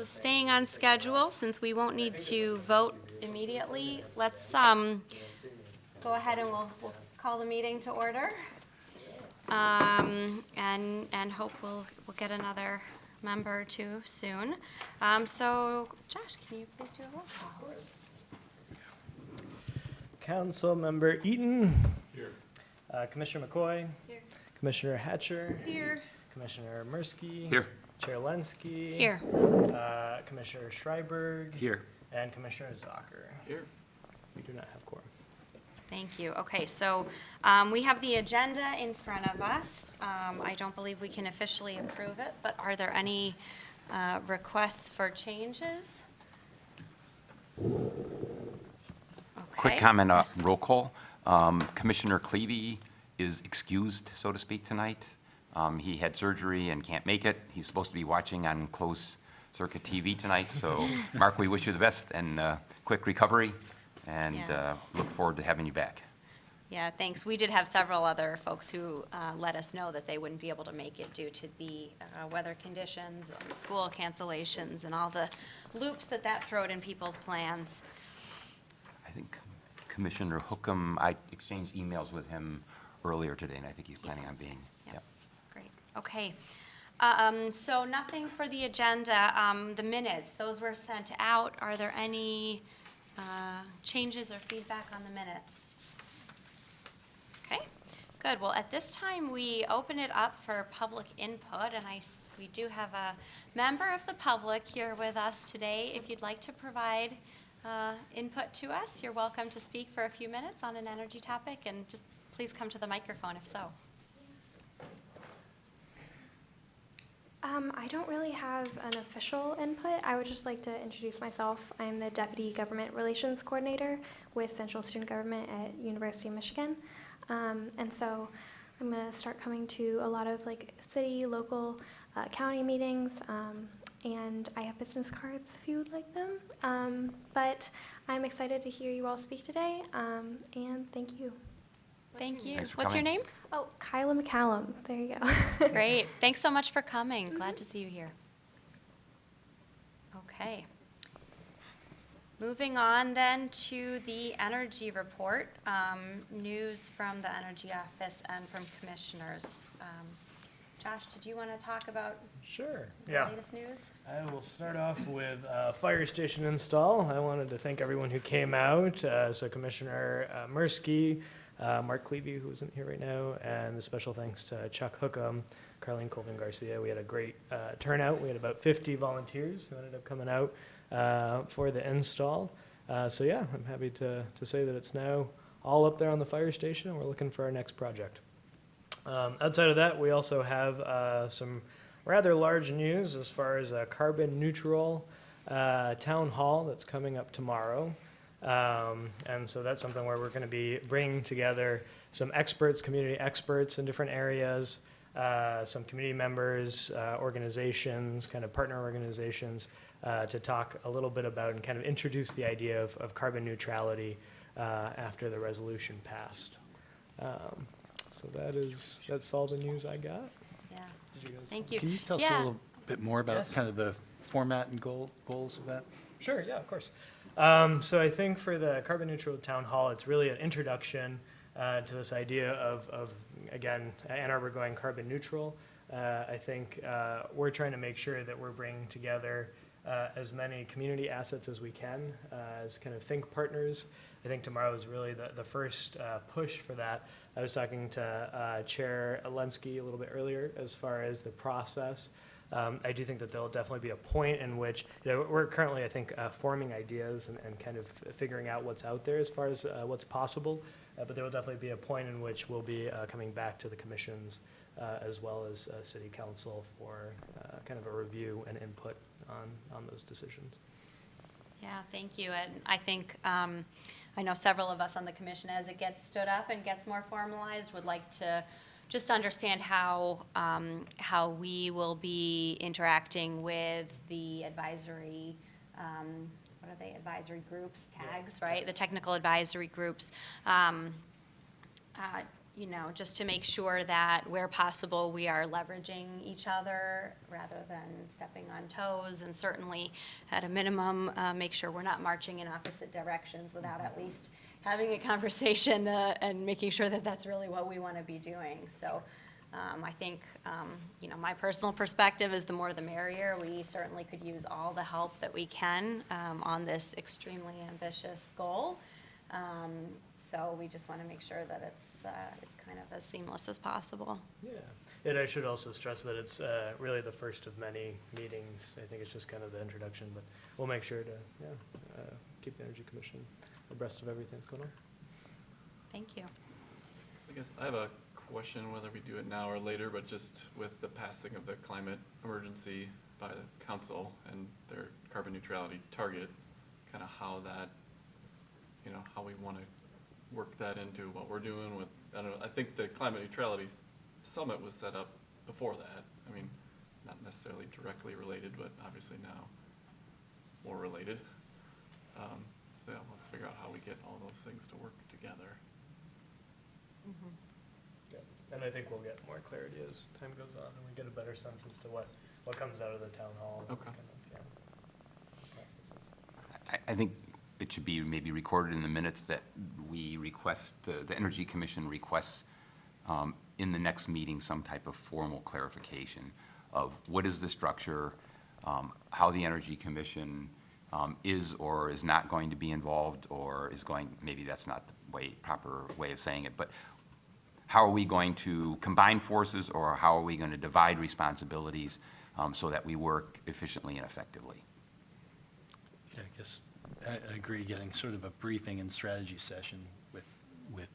Staying on schedule, since we won't need to vote immediately, let's go ahead and we'll call the meeting to order. And hope we'll get another member or two soon. So Josh, can you please do a roll call? Council Member Eaton. Here. Commissioner McCoy. Here. Commissioner Hatcher. Here. Commissioner Mirsky. Here. Chair Lenski. Here. Commissioner Schreiberg. Here. And Commissioner Zocker. Here. We do not have quorum. Thank you. Okay, so we have the agenda in front of us. I don't believe we can officially approve it, but are there any requests for changes? Quick Okay. comment, Yes. roll call. Commissioner Clevey is excused, so to speak, tonight. He had surgery and can't make it. He's supposed to be watching on closed circuit TV tonight. So, Mark, we wish you the best and quick recovery, and Yes. look forward to having you back. Yeah, thanks. We did have several other folks who let us know that they wouldn't be able to make it due to the weather conditions, school cancellations, and all the loops that throwed in people's plans. I think Commissioner Hookham, I exchanged emails with him earlier today, and I think he's planning on being. Yep. Great, okay. So nothing for the agenda. The minutes, those were sent out. Are there any changes or feedback on the minutes? Okay, good. Well, at this time, we open it up for public input, and we do have a member of the public here with us today. If you'd like to provide input to us, you're welcome to speak for a few minutes on an energy topic, and just please come to the microphone if so. I don't really have an official input. I would just like to introduce myself. I'm the Deputy Government Relations Coordinator with Central Student Government at University of Michigan. And so I'm going to start coming to a lot of city, local, county meetings, and I have business cards if you would like them. But I'm excited to hear you all speak today, and thank you. Thank you. Thanks for What's your coming. name? Oh, Kyla McCallum. There you go. Great. Thanks so much for coming. Glad to see you here. Okay. Moving on then to the energy report, news from the Energy Office and from commissioners. Josh, did you want to talk about Sure. the Yeah. latest news? I will start off with fire station install. I wanted to thank everyone who came out. So Commissioner Mirsky, Mark Clevey, who isn't here right now, and a special thanks to Chuck Hookham, Carlene Colvin Garcia. We had a great turnout. We had about 50 volunteers who ended up coming out for the install. So yeah, I'm happy to say that it's now all up there on the fire station, and we're looking for our next project. Outside of that, we also have some rather large news as far as a carbon neutral town hall that's coming up tomorrow. And so that's something where we're going to be bringing together some experts, community experts in different areas, some community members, organizations, kind of partner organizations, to talk a little bit about and kind of introduce the idea of carbon neutrality after the resolution passed. So that's all the news I got. Yeah. Did you guys? Thank you. Can you tell us a Yeah. little bit more about Yes. kind of the format and goals of that? Sure, yeah, of course. So I think for the carbon neutral town hall, it's really an introduction to this idea of again, Ann Arbor going carbon neutral. I think we're trying to make sure that we're bringing together as many community assets as we can as kind of think partners. I think tomorrow is really the first push for that. I was talking to Chair Lenski a little bit earlier as far as the process. I do think that there'll definitely be a point in which, we're currently, I think, forming ideas and kind of figuring out what's out there as far as what's possible. But there will definitely be a point in which we'll be coming back to the commissions as well as city council for kind of a review and input on those decisions. Yeah, thank you. And I think, I know several of us on the commission, as it gets stood up and gets more formalized, would like to just understand how we will be interacting with the advisory, what are they, advisory groups, tags, right? The technical advisory groups. you know, just to make sure that where possible, we are leveraging each other rather than stepping on toes, and certainly, at a minimum, make sure we're not marching in opposite directions without at least having a conversation and making sure that that's really what we want to be doing. So I think, you know, my personal perspective is the more the merrier. We certainly could use all the help that we can on this extremely ambitious goal. So we just want to make sure that it's kind of as seamless as possible. Yeah, and I should also stress that it's really the first of many meetings. I think it's just kind of the introduction, but we'll make sure to, keep the Energy Commission abreast of everything that's going on. Thank you. I guess I have a question, whether we do it now or later, but just with the passing of the climate emergency by the council and their carbon neutrality target, kind of how that, you know, how we want to work that into what we're doing with, I don't know, I think the climate neutrality summit was set up before that. I mean, not necessarily directly related, but obviously now more related. So yeah, we'll figure out how we get all those things to work together. Yeah. And I think we'll get more clarity as time goes on, and we get a better sense as to what comes out of the town hall. and Okay. kind of, processes. I think it should be maybe recorded in the minutes that we request, the Energy Commission requests in the next meeting some type of formal clarification of what is the structure, how the Energy Commission is or is not going to be involved, or is going, maybe that's not the proper way of saying it, but how are we going to combine forces, or how are we going to divide responsibilities so that we work efficiently and effectively? Yeah, I guess I agree, getting sort of a briefing and strategy session with if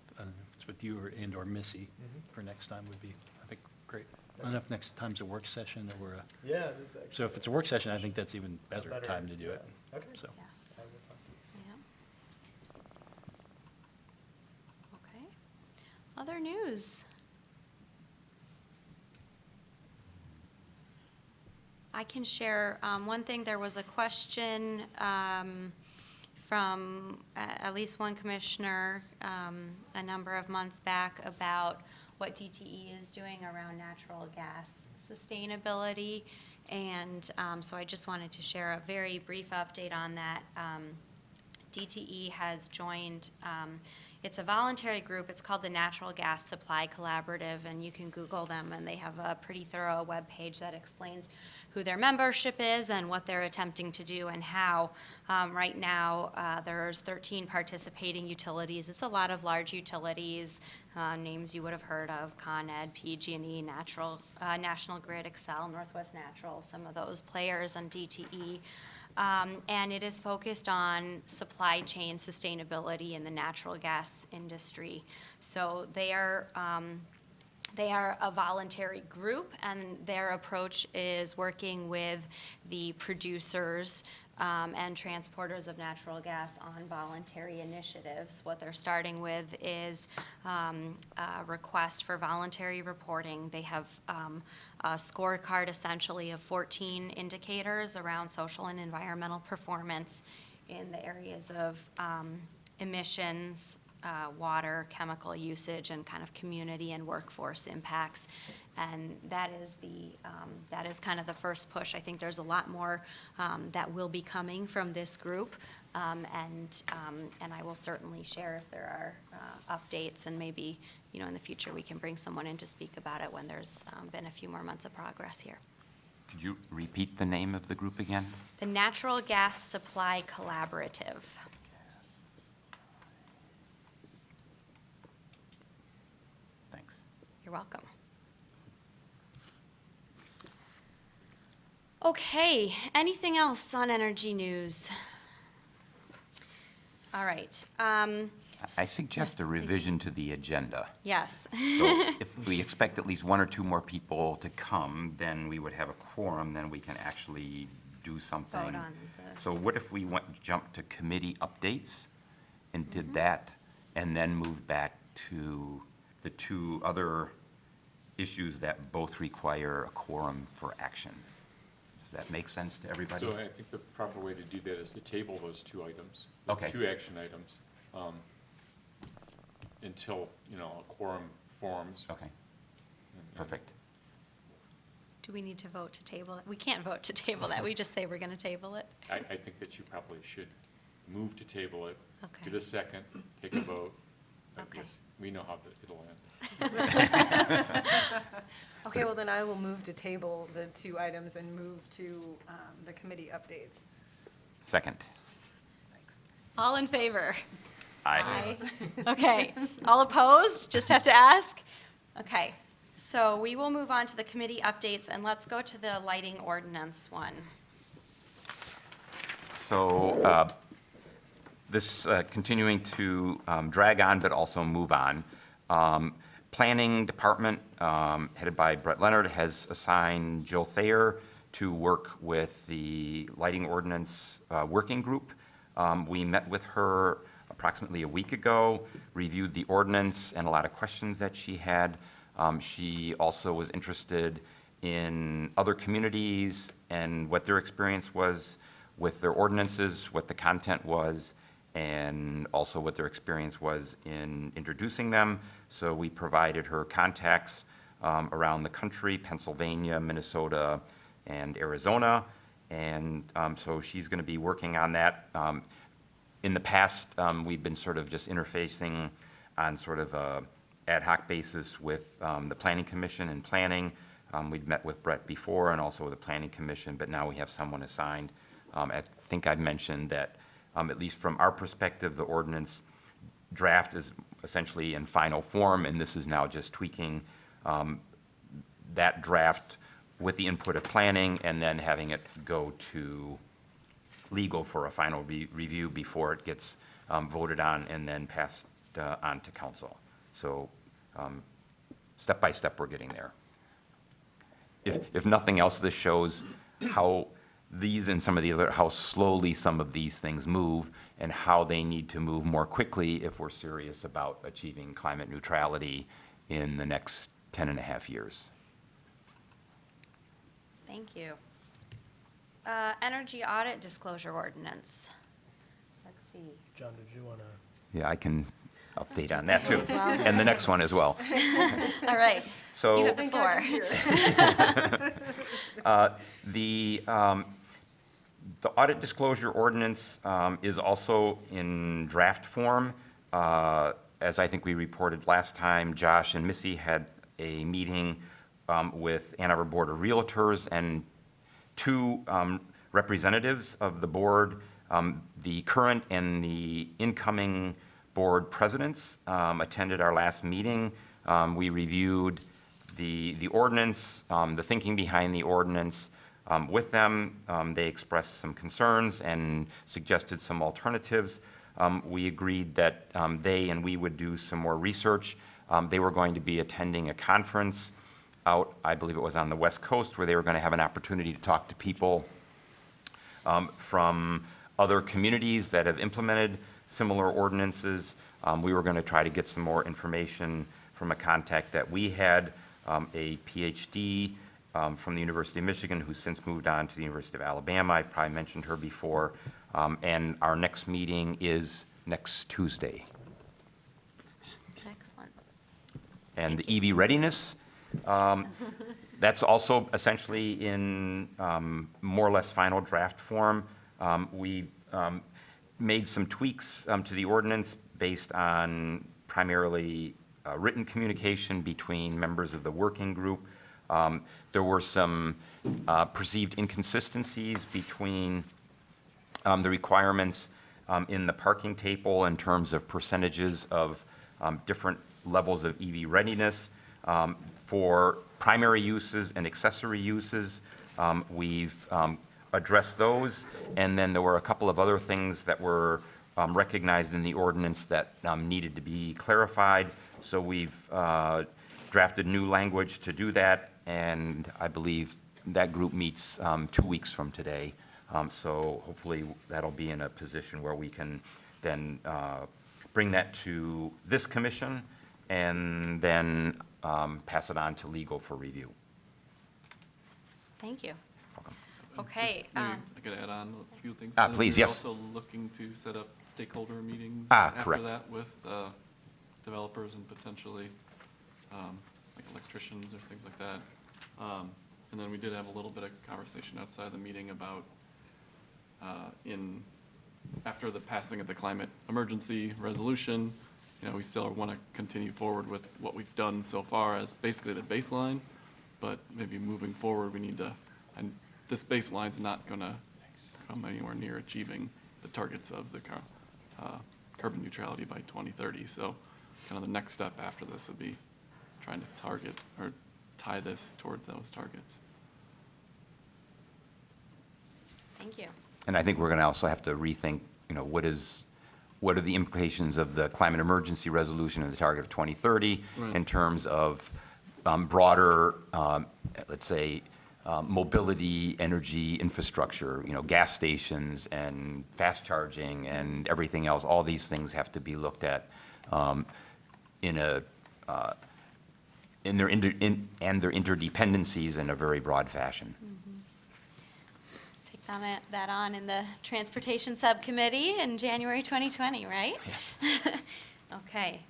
it's with you or Missy for next time would be, I think, great. I don't know if next time's a work session or Yeah, it is actually. so if it's a work session, I think that's even better time to do it. yeah. Okay. So. Yes. I will talk to you. Yeah. Okay. Other news? I can share one thing. There was a question from at least one commissioner a number of months back about what DTE is doing around natural gas sustainability. And so I just wanted to share a very brief update on that. DTE has joined, it's a voluntary group. It's called the Natural Gas Supply Collaborative, and you can Google them, and they have a pretty thorough webpage that explains who their membership is and what they're attempting to do and how. Right now, there's 13 participating utilities. It's a lot of large utilities, names you would have heard of: Con Ed, PG&E, National Grid, Xcel, Northwest Natural, some of those players, and DTE. And it is focused on supply chain sustainability in the natural gas industry. So they are a voluntary group, and their approach is working with the producers and transporters of natural gas on voluntary initiatives. What they're starting with is a request for voluntary reporting. They have a scorecard essentially of 14 indicators around social and environmental performance in the areas of emissions, water, chemical usage, and kind of community and workforce impacts. And that is kind of the first push. I think there's a lot more that will be coming from this group, and I will certainly share if there are updates, and maybe, you know, in the future we can bring someone in to speak about it when there's been a few more months of progress here. Could you repeat the name of the group again? The Natural Gas Supply Collaborative. Thanks. You're welcome. Okay, anything else on energy news? All right. I suggest a yes, please. revision to the agenda. Yes. So if we expect at least one or two more people to come, then we would have a quorum, then we can actually do something. Vote on the- So what if we jumped to committee updates and did that, and then moved back to the two other issues that both require a quorum for action? Does that make sense to everybody? So I think the proper way to do that is to table those two items. Okay. Two action items. And until, a quorum forms. Okay, perfect. Do we need to vote to table it? We can't vote to table that. We just say we're going to table it. I think that you probably should move to table it. Okay. Get a second, take a vote. Okay. Yes, we know how it'll end. Okay, well then I will move to table the 2 items and move to the committee updates. Second. All in favor? Aye. Okay. All opposed? Just have to ask? Okay. So we will move on to the committee updates, and let's go to the lighting ordinance one. So this continuing to drag on, but also move on. Planning Department, headed by Brett Leonard, has assigned Jill Thayer to work with the lighting ordinance working group. We met with her approximately a week ago, reviewed the ordinance and a lot of questions that she had. She also was interested in other communities and what their experience was with their ordinances, what the content was, and also what their experience was in introducing them. So we provided her contacts around the country, Pennsylvania, Minnesota, and Arizona. And so she's going to be working on that. In the past, we've been sort of just interfacing on sort of a ad hoc basis with the Planning Commission and planning. We'd met with Brett before and also with the Planning Commission, but now we have someone assigned. I think I mentioned that, at least from our perspective, the ordinance draft is essentially in final form, and this is now just tweaking that draft with the input of planning and then having it go to legal for a final review before it gets voted on and then passed on to council. So step by step, we're getting there. If nothing else, this shows how these and some of the other, how slowly some of these things move and how they need to move more quickly if we're serious about achieving climate neutrality in the next 10 and a half years. Thank you. Energy audit disclosure ordinance. Let's see. John, did you want to? Yeah, I can update on that too. And the next one as well. All right. So You have the floor. The audit disclosure ordinance is also in draft form. As I think we reported last time, Josh and Missy had a meeting with Ann Arbor Board of Realtors and 2 representatives of the board, the current and the incoming board presidents attended our last meeting. We reviewed the ordinance, the thinking behind the ordinance with them. They expressed some concerns and suggested some alternatives. We agreed that they and we would do some more research. They were going to be attending a conference out, I believe it was on the West Coast, where they were going to have an opportunity to talk to people from other communities that have implemented similar ordinances. We were going to try to get some more information from a contact that we had, a PhD from the University of Michigan, who's since moved on to the University of Alabama. I've probably mentioned her before. And our next meeting is next Tuesday. Excellent. And the EV readiness, that's also essentially in more or less final draft form. We made some tweaks to the ordinance based on primarily written communication between members of the working group. There were some perceived inconsistencies between the requirements in the parking table in terms of percentages of different levels of EV readiness. For primary uses and accessory uses, we've addressed those, and then there were a couple of other things that were recognized in the ordinance that needed to be clarified. So we've drafted new language to do that, and I believe that group meets 2 weeks from today. So hopefully that'll be in a position where we can then bring that to this commission and then pass it on to legal for review. Thank you. Welcome. Okay. Just maybe I could add on a few things. Please, We're yes. also looking to set up stakeholder meetings correct. after that with developers developers and potentially like electricians or things like that. And then we did have a little bit of conversation outside the meeting about after the passing of the climate emergency resolution, we still want to continue forward with what we've done so far as basically the baseline, but maybe moving forward, we need to, and this baseline's not going to come anywhere near achieving the targets of the carbon neutrality by 2030. So kind of the next step after this would be trying to target or tie this towards those targets. Thank you. And I think we're going to also have to rethink, what are the implications of the climate emergency resolution and the target of 2030 Right. in terms of broader, let's say, mobility, energy infrastructure, gas stations and fast charging and everything else. All these things have to be looked at in their interdependencies in a very broad fashion. Take that on in the Transportation Subcommittee in January 2020, right? Yes. Okay,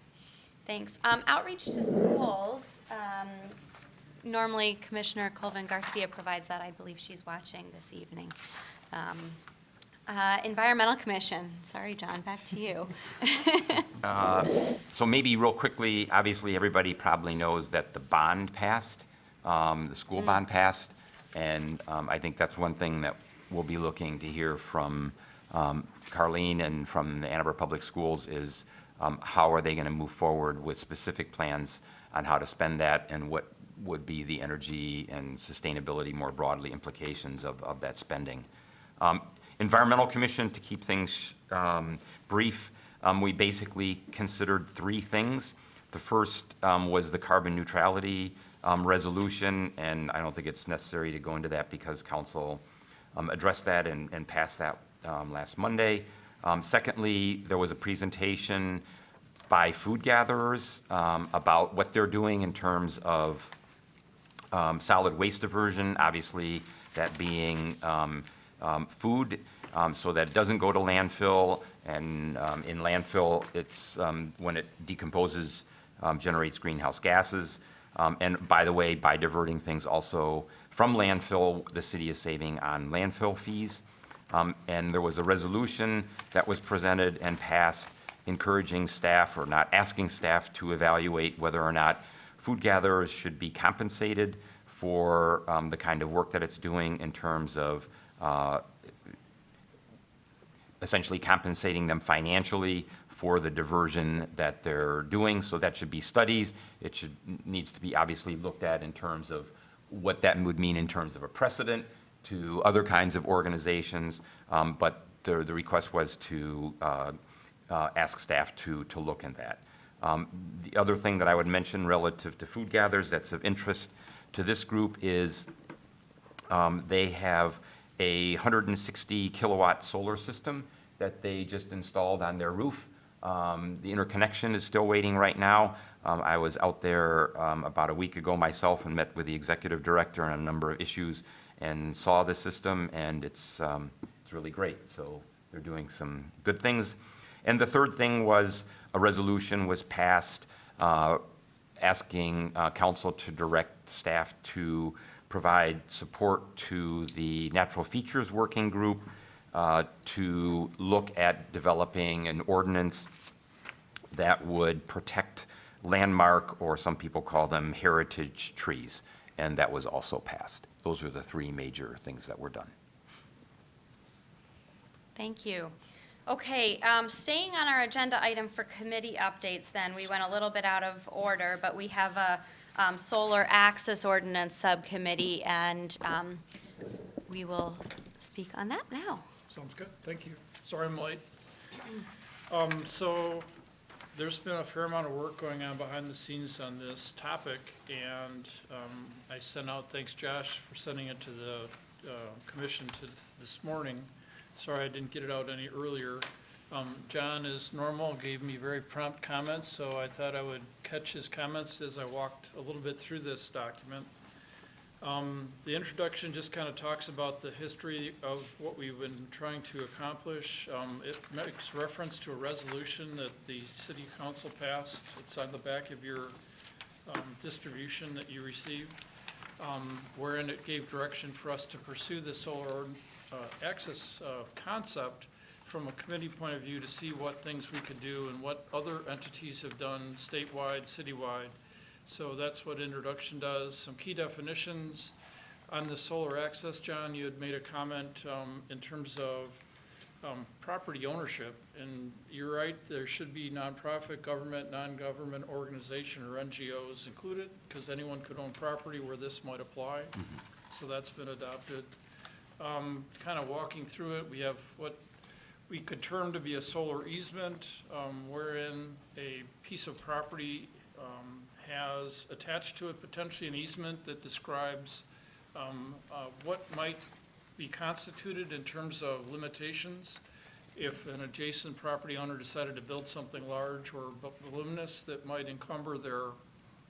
thanks. Outreach to schools. Normally Commissioner Colvin Garcia provides that. I believe she's watching this evening. Environmental Commission. Sorry, John, back to you. So maybe real quickly, obviously, everybody probably knows that the bond passed, the school bond passed, and I think that's one thing that we'll be looking to hear from Carlene and from the Ann Arbor Public Schools is how are they going to move forward with specific plans on how to spend that and what would be the energy and sustainability more broadly implications of that spending. Environmental Commission, to keep things brief, we basically considered three things. The first was the carbon neutrality resolution, and I don't think it's necessary to go into that because Council addressed that and passed that last Monday. Secondly, there was a presentation by food gatherers about what they're doing in terms of solid waste diversion, obviously that being food, so that it doesn't go to landfill. And in landfill, it's when it decomposes, generates greenhouse gases. And by the way, by diverting things also from landfill, the city is saving on landfill fees. And there was a resolution that was presented and passed encouraging staff or not asking staff to evaluate whether or not food gatherers should be compensated for the kind of work that it's doing in terms of essentially compensating them financially for the diversion that they're doing. So that should be studies. It needs to be obviously looked at in terms of what that would mean in terms of a precedent to other kinds of organizations. But the request was to ask staff to look at that. The other thing that I would mention relative to food gatherers that's of interest to this group is they have a 160 kilowatt solar system that they just installed on their roof. The interconnection is still waiting right now. I was out there about a week ago myself and met with the executive director on a number of issues and saw the system, and it's really great. So they're doing some good things. And the third thing was a resolution was passed asking council to direct staff to provide support to the Natural Features Working Group to look at developing an ordinance that would protect landmark, or some people call them heritage trees, and that was also passed. Those are the three major things that were done. Thank you. Okay, staying on our agenda item for committee updates then, we went a little bit out of order, but we have a solar access ordinance subcommittee, and we will speak on that now. Sounds good, thank you. Sorry I'm late. So there's been a fair amount of work going on behind the scenes on this topic, and I sent out, thanks Josh for sending it to the commission this morning. Sorry I didn't get it out any earlier. John, as normal, gave me very prompt comments, so I thought I would catch his comments as I walked a little bit through this document. The introduction just kind of talks about the history of what we've been trying to accomplish. It makes reference to a resolution that the city council passed. It's on the back of your distribution that you received, wherein it gave direction for us to pursue the solar access concept from a committee point of view to see what things we could do and what other entities have done statewide, citywide. So that's what introduction does. Some key definitions on the solar access. John, you had made a comment in terms of property ownership. And you're right, there should be nonprofit, government, non-government organization, or NGOs included, because anyone could own property where this might apply. So that's been adopted. Kind of walking through it, we have what we could term to be a solar easement, wherein a piece of property has attached to it potentially an easement that describes what might be constituted in terms of limitations if an adjacent property owner decided to build something large or voluminous that might encumber their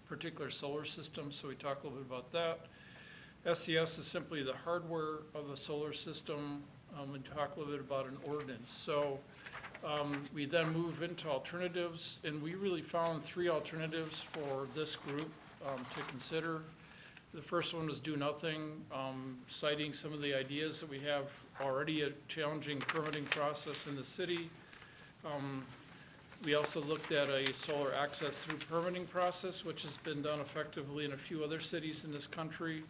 particular solar system. So we talk a little bit about that. SES is simply the hardware of a solar system. We talk a little bit about an ordinance. So we then move into alternatives, and we really found 3 alternatives for this group to consider. The first one was do nothing, citing some of the ideas that we have already a challenging permitting process in the city. We also looked at a solar access through permitting process, which has been done effectively in a few other cities in this country.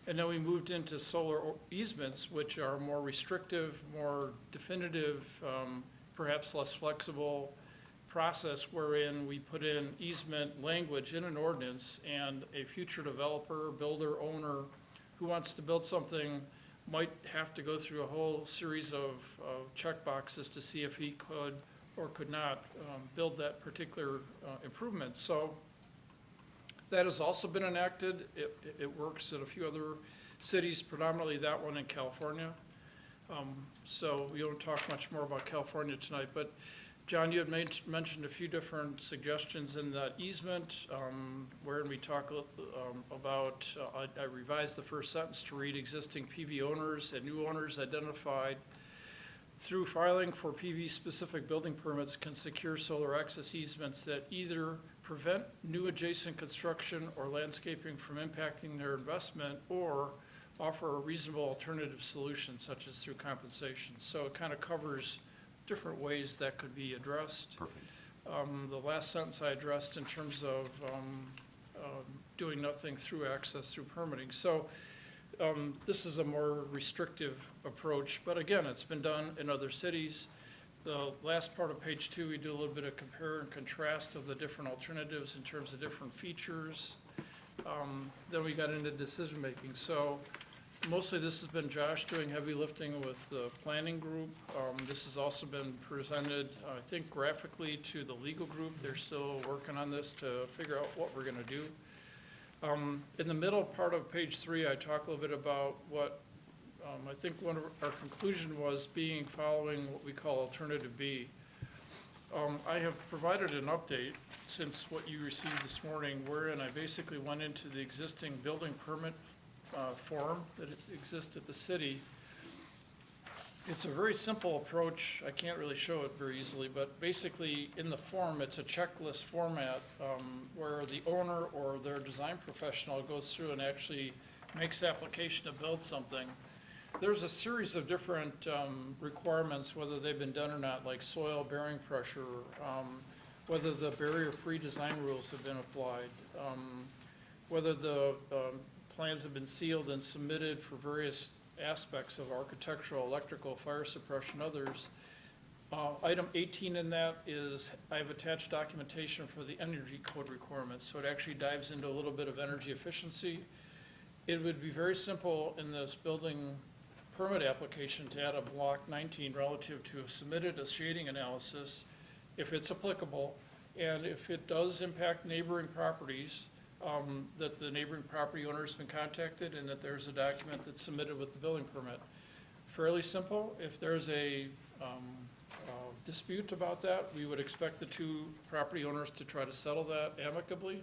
And then we moved into solar easements, which are more restrictive, more definitive, perhaps less flexible process wherein we put in easement language in an ordinance, and a future developer, builder, owner who wants to build something might have to go through a whole series of check boxes to see if he could or could not build that particular improvement. So that has also been enacted. It works in a few other cities, predominantly that one in California. So we don't talk much more about California tonight, but John, you had mentioned a few different suggestions in that easement, wherein we talk about, I revised the first sentence to read existing PV owners and new owners identified through filing for PV-specific building permits can secure solar access easements that either prevent new adjacent construction or landscaping from impacting their investment or offer a reasonable alternative solution such as through compensation. So it kind of covers different ways that could be addressed. Perfect. The last sentence I addressed in terms of doing nothing through access through permitting. So this is a more restrictive approach, but again, it's been done in other cities. The last part of page 2, we do a little bit of compare and contrast of the different alternatives in terms of different features. Then we got into decision-making. So mostly this has been Josh doing heavy lifting with the planning group. This has also been presented, I think, graphically to the legal group. They're still working on this to figure out what we're gonna do. In the middle part of page 3, I talk a little bit about what I think one of our conclusion was being following what we call alternative B. I have provided an update since what you received this morning, wherein I basically went into the existing building permit form that exists at the city. It's a very simple approach. I can't really show it very easily, but basically in the form, it's a checklist format where the owner or their design professional goes through and actually makes application to build something. There's a series of different requirements, whether they've been done or not, like soil bearing pressure, whether the barrier-free design rules have been applied, whether the plans have been sealed and submitted for various aspects of architectural, electrical, fire suppression, others. Item 18 in that is I've attached documentation for the energy code requirements, so it actually dives into a little bit of energy efficiency. It would be very simple in this building permit application to add a block 19 relative to submitted a shading analysis, if it's applicable, and if it does impact neighboring properties, that the neighboring property owner has been contacted and that there's a document that's submitted with the building permit. Fairly simple. If there's a dispute about that, we would expect the two property owners to try to settle that amicably.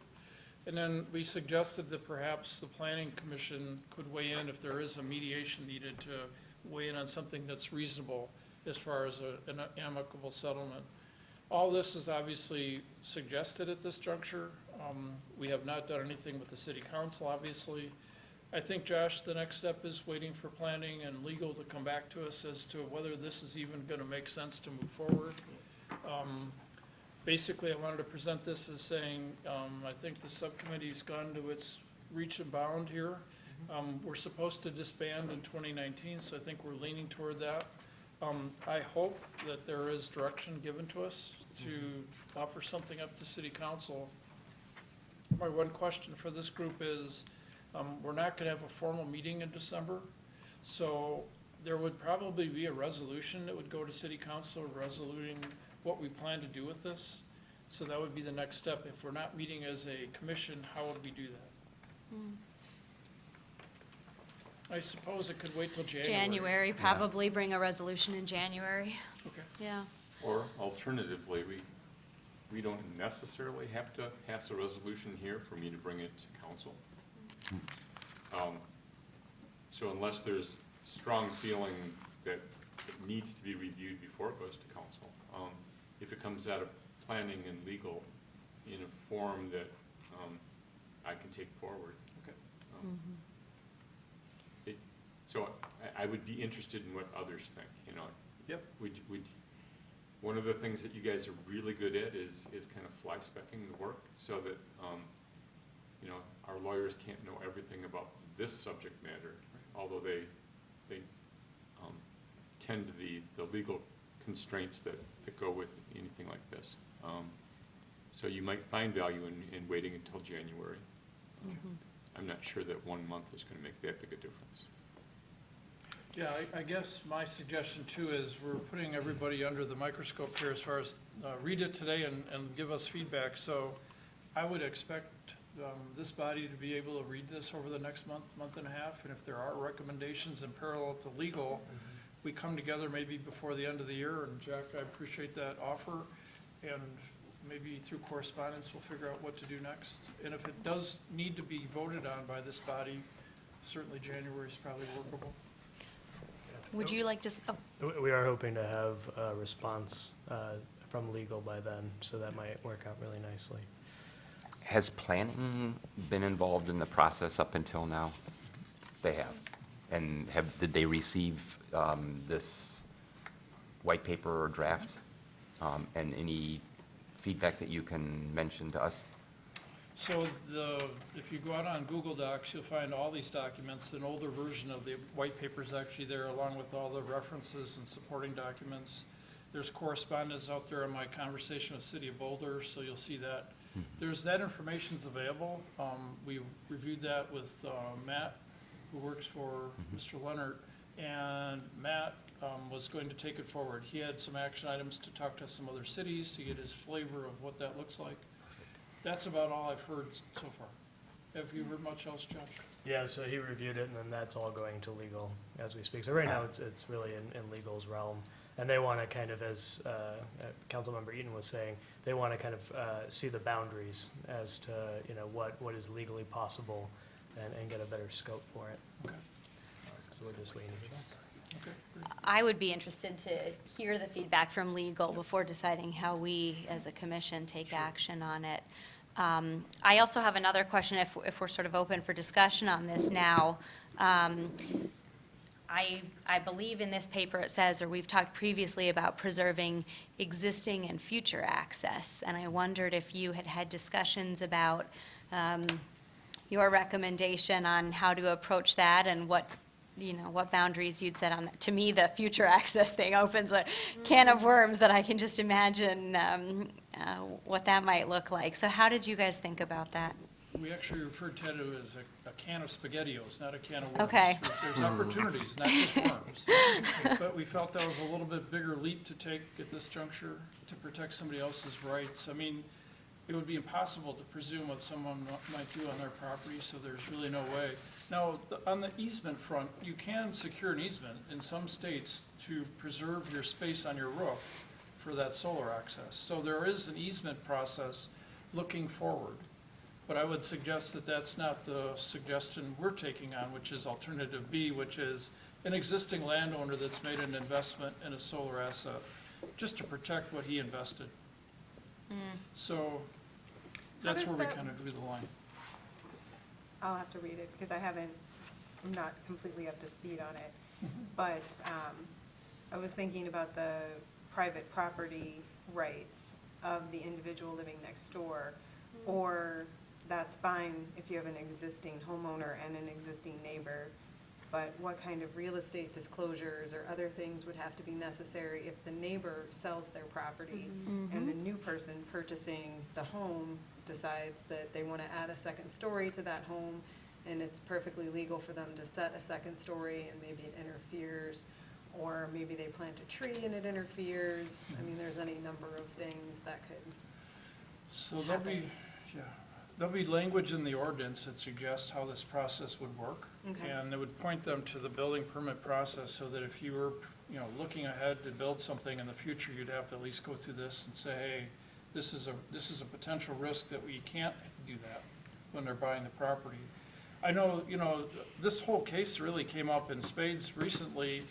And then we suggested that perhaps the planning commission could weigh in if there is a mediation needed to weigh in on something that's reasonable as far as an amicable settlement. All this is obviously suggested at this juncture. We have not done anything with the city council, obviously. I think, Josh, the next step is waiting for planning and legal to come back to us as to whether this is even gonna make sense to move forward. Basically, I wanted to present this as saying, I think the subcommittee's gone to its reach and bound here. We're supposed to disband in 2019, so I think we're leaning toward that. I hope that there is direction given to us to offer something up to city council. My one question for this group is, we're not gonna have a formal meeting in December, so there would probably be a resolution that would go to city council resoluting what we plan to do with this. So that would be the next step. If we're not meeting as a commission, how would we do that? I suppose it could wait till January. January, probably bring a resolution in January, Okay. yeah. Or alternatively, we don't necessarily have to pass a resolution here for me to bring it to council. So unless there's strong feeling that it needs to be reviewed before it goes to council, if it comes out of planning and legal in a form that I can take forward. Okay. So I would be interested in what others think, you know. Yep. One of the things that you guys are really good at is kind of fly specking the work so that, you know, our lawyers can't know everything about this subject matter, although they tend to the legal constraints that go with anything like this. So you might find value in waiting until January. I'm not sure that 1 month is gonna make that big a difference. Yeah, I guess my suggestion too is we're putting everybody under the microscope here as far as, read it today and give us feedback. So I would expect this body to be able to read this over the next month, month and a half. And if there are recommendations in parallel to legal, we come together maybe before the end of the year. And Jack, I appreciate that offer. And maybe through correspondence, we'll figure out what to do next. And if it does need to be voted on by this body, certainly January is probably workable. Would you like to, We are hoping to have a response from legal by then, so that might work out really nicely. Has planning been involved in the process up until now? They have. And did they receive this white paper or draft? And any feedback that you can mention to us? So if you go out on Google Docs, you'll find all these documents. An older version of the white paper is actually there, along with all the references and supporting documents. There's correspondence out there on my conversation with City of Boulder, so you'll see that. There's that information's available. We reviewed that with Matt, who works for Mr. Leonard, and Matt was going to take it forward. He had some action items to talk to some other cities to get his flavor of what that looks like. That's about all I've heard so far. Have you heard much else, Josh? Yeah, so he reviewed it, and then that's all going to legal as we speak. So right now, it's really in legal's realm. And they want to kind of, as Councilmember Eaton was saying, they want to kind of see the boundaries as to, you know, what is legally possible and get a better scope for it. Okay. So we're just waiting for that. Okay, great. I would be interested to hear the feedback from legal before deciding how we, as a commission, take action on it. I also have another question, if we're sort of open for discussion on this now. I believe in this paper it says, or we've talked previously about preserving existing and future access. And I wondered if you had had discussions about your recommendation on how to approach that and what boundaries you'd set on that. To me, the future access thing opens a can of worms that I can just imagine what that might look like. So how did you guys think about that? We actually referred to it as a can of SpaghettiOs, not a can of worms. Okay. There's opportunities, not just worms. But we felt that was a little bit bigger leap to take at this juncture to protect somebody else's rights. I mean, it would be impossible to presume what someone might do on their property, so there's really no way. Now, on the easement front, you can secure an easement in some states to preserve your space on your roof for that solar access. So there is an easement process looking forward. But I would suggest that that's not the suggestion we're taking on, which is alternative B, which is an existing landowner that's made an investment in a solar asset, just to protect what he invested. So that's does where we that- kind of drew the line. I'll have to read it because I'm not completely up to speed on it. But I was thinking about the private property rights of the individual living next door, or that's fine if you have an existing homeowner and an existing neighbor, but what kind of real estate disclosures or other things would have to be necessary if the neighbor sells their property and the new person purchasing the home decides that they want to add a second story to that home, and it's perfectly legal for them to set a second story, and maybe it interferes, or maybe they plant a tree and it interferes. I mean, there's any number of things that could. So there'll be language in the ordinance that suggests how this process would work. Okay. And it would point them to the building permit process, so that if you were, looking ahead to build something in the future, you'd have to at least go through this and say, hey, this is a potential risk that we can't do that when they're buying the property. I know, this whole case really came up in spades recently,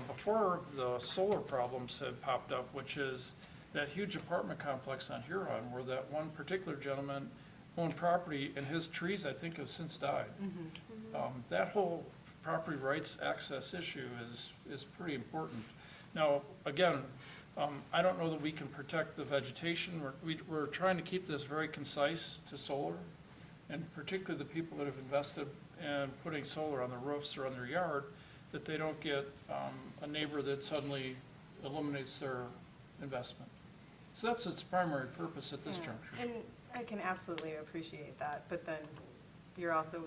before the solar problems had popped up, which is that huge apartment complex on Huron, where that one particular gentleman owned property, and his trees, I think, have since died. That whole property rights access issue is pretty important. Now, again, I don't know that we can protect the vegetation. We're trying to keep this very concise to solar, and particularly the people that have invested in putting solar on their roofs or on their yard, that they don't get a neighbor that suddenly eliminates their investment. So that's its primary purpose at this Yeah. juncture. And I can absolutely appreciate that, but then you're also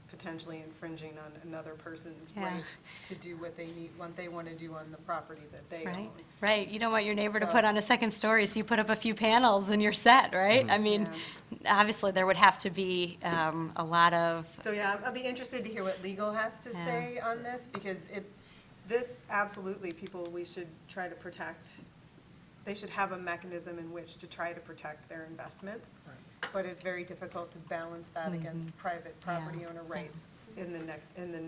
potentially infringing on another person's Yeah. rights to do what they want to do on the property that they Right, own. right. You don't want your neighbor to So- put on a second story, so you put up a few panels and you're set, right? I mean, obviously, there would have to be a lot of, So, yeah, I'll be interested to hear what legal has to Yeah. say on this, because this absolutely, we should try to protect. They should have a mechanism in which to try to protect their investments. But it's very difficult to balance that against private property owner rights in the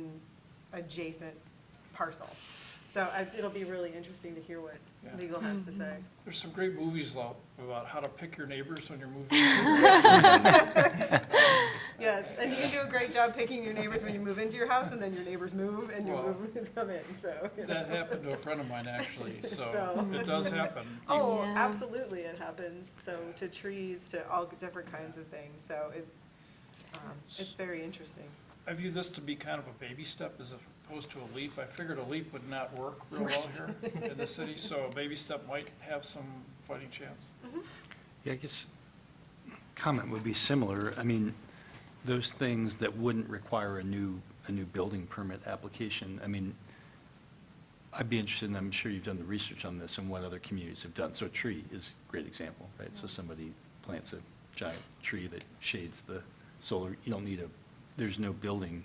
adjacent parcel. So it'll be really interesting to hear what Yeah. legal has to say. There's some great movies out about how to pick your neighbors when you're moving. Yes, and you can do a great job picking your neighbors when you move into your house, and then your neighbors move, and your Well, movers come in, so. That happened to a friend of mine, actually, so So- it does happen. Oh, Yeah. absolutely, it happens, so to trees, to all different kinds of things, so it's very interesting. I view this to be kind of a baby step as opposed to a leap. I figured a leap would not work real well here in the city, so a baby step might have some fighting chance. Yeah, I guess comment would be similar. I mean, those things that wouldn't require a new building permit application, I mean, I'd be interested, and I'm sure you've done the research on this and what other communities have done. So a tree is a great example, right? So somebody plants a giant tree that shades the solar, you don't need there's no building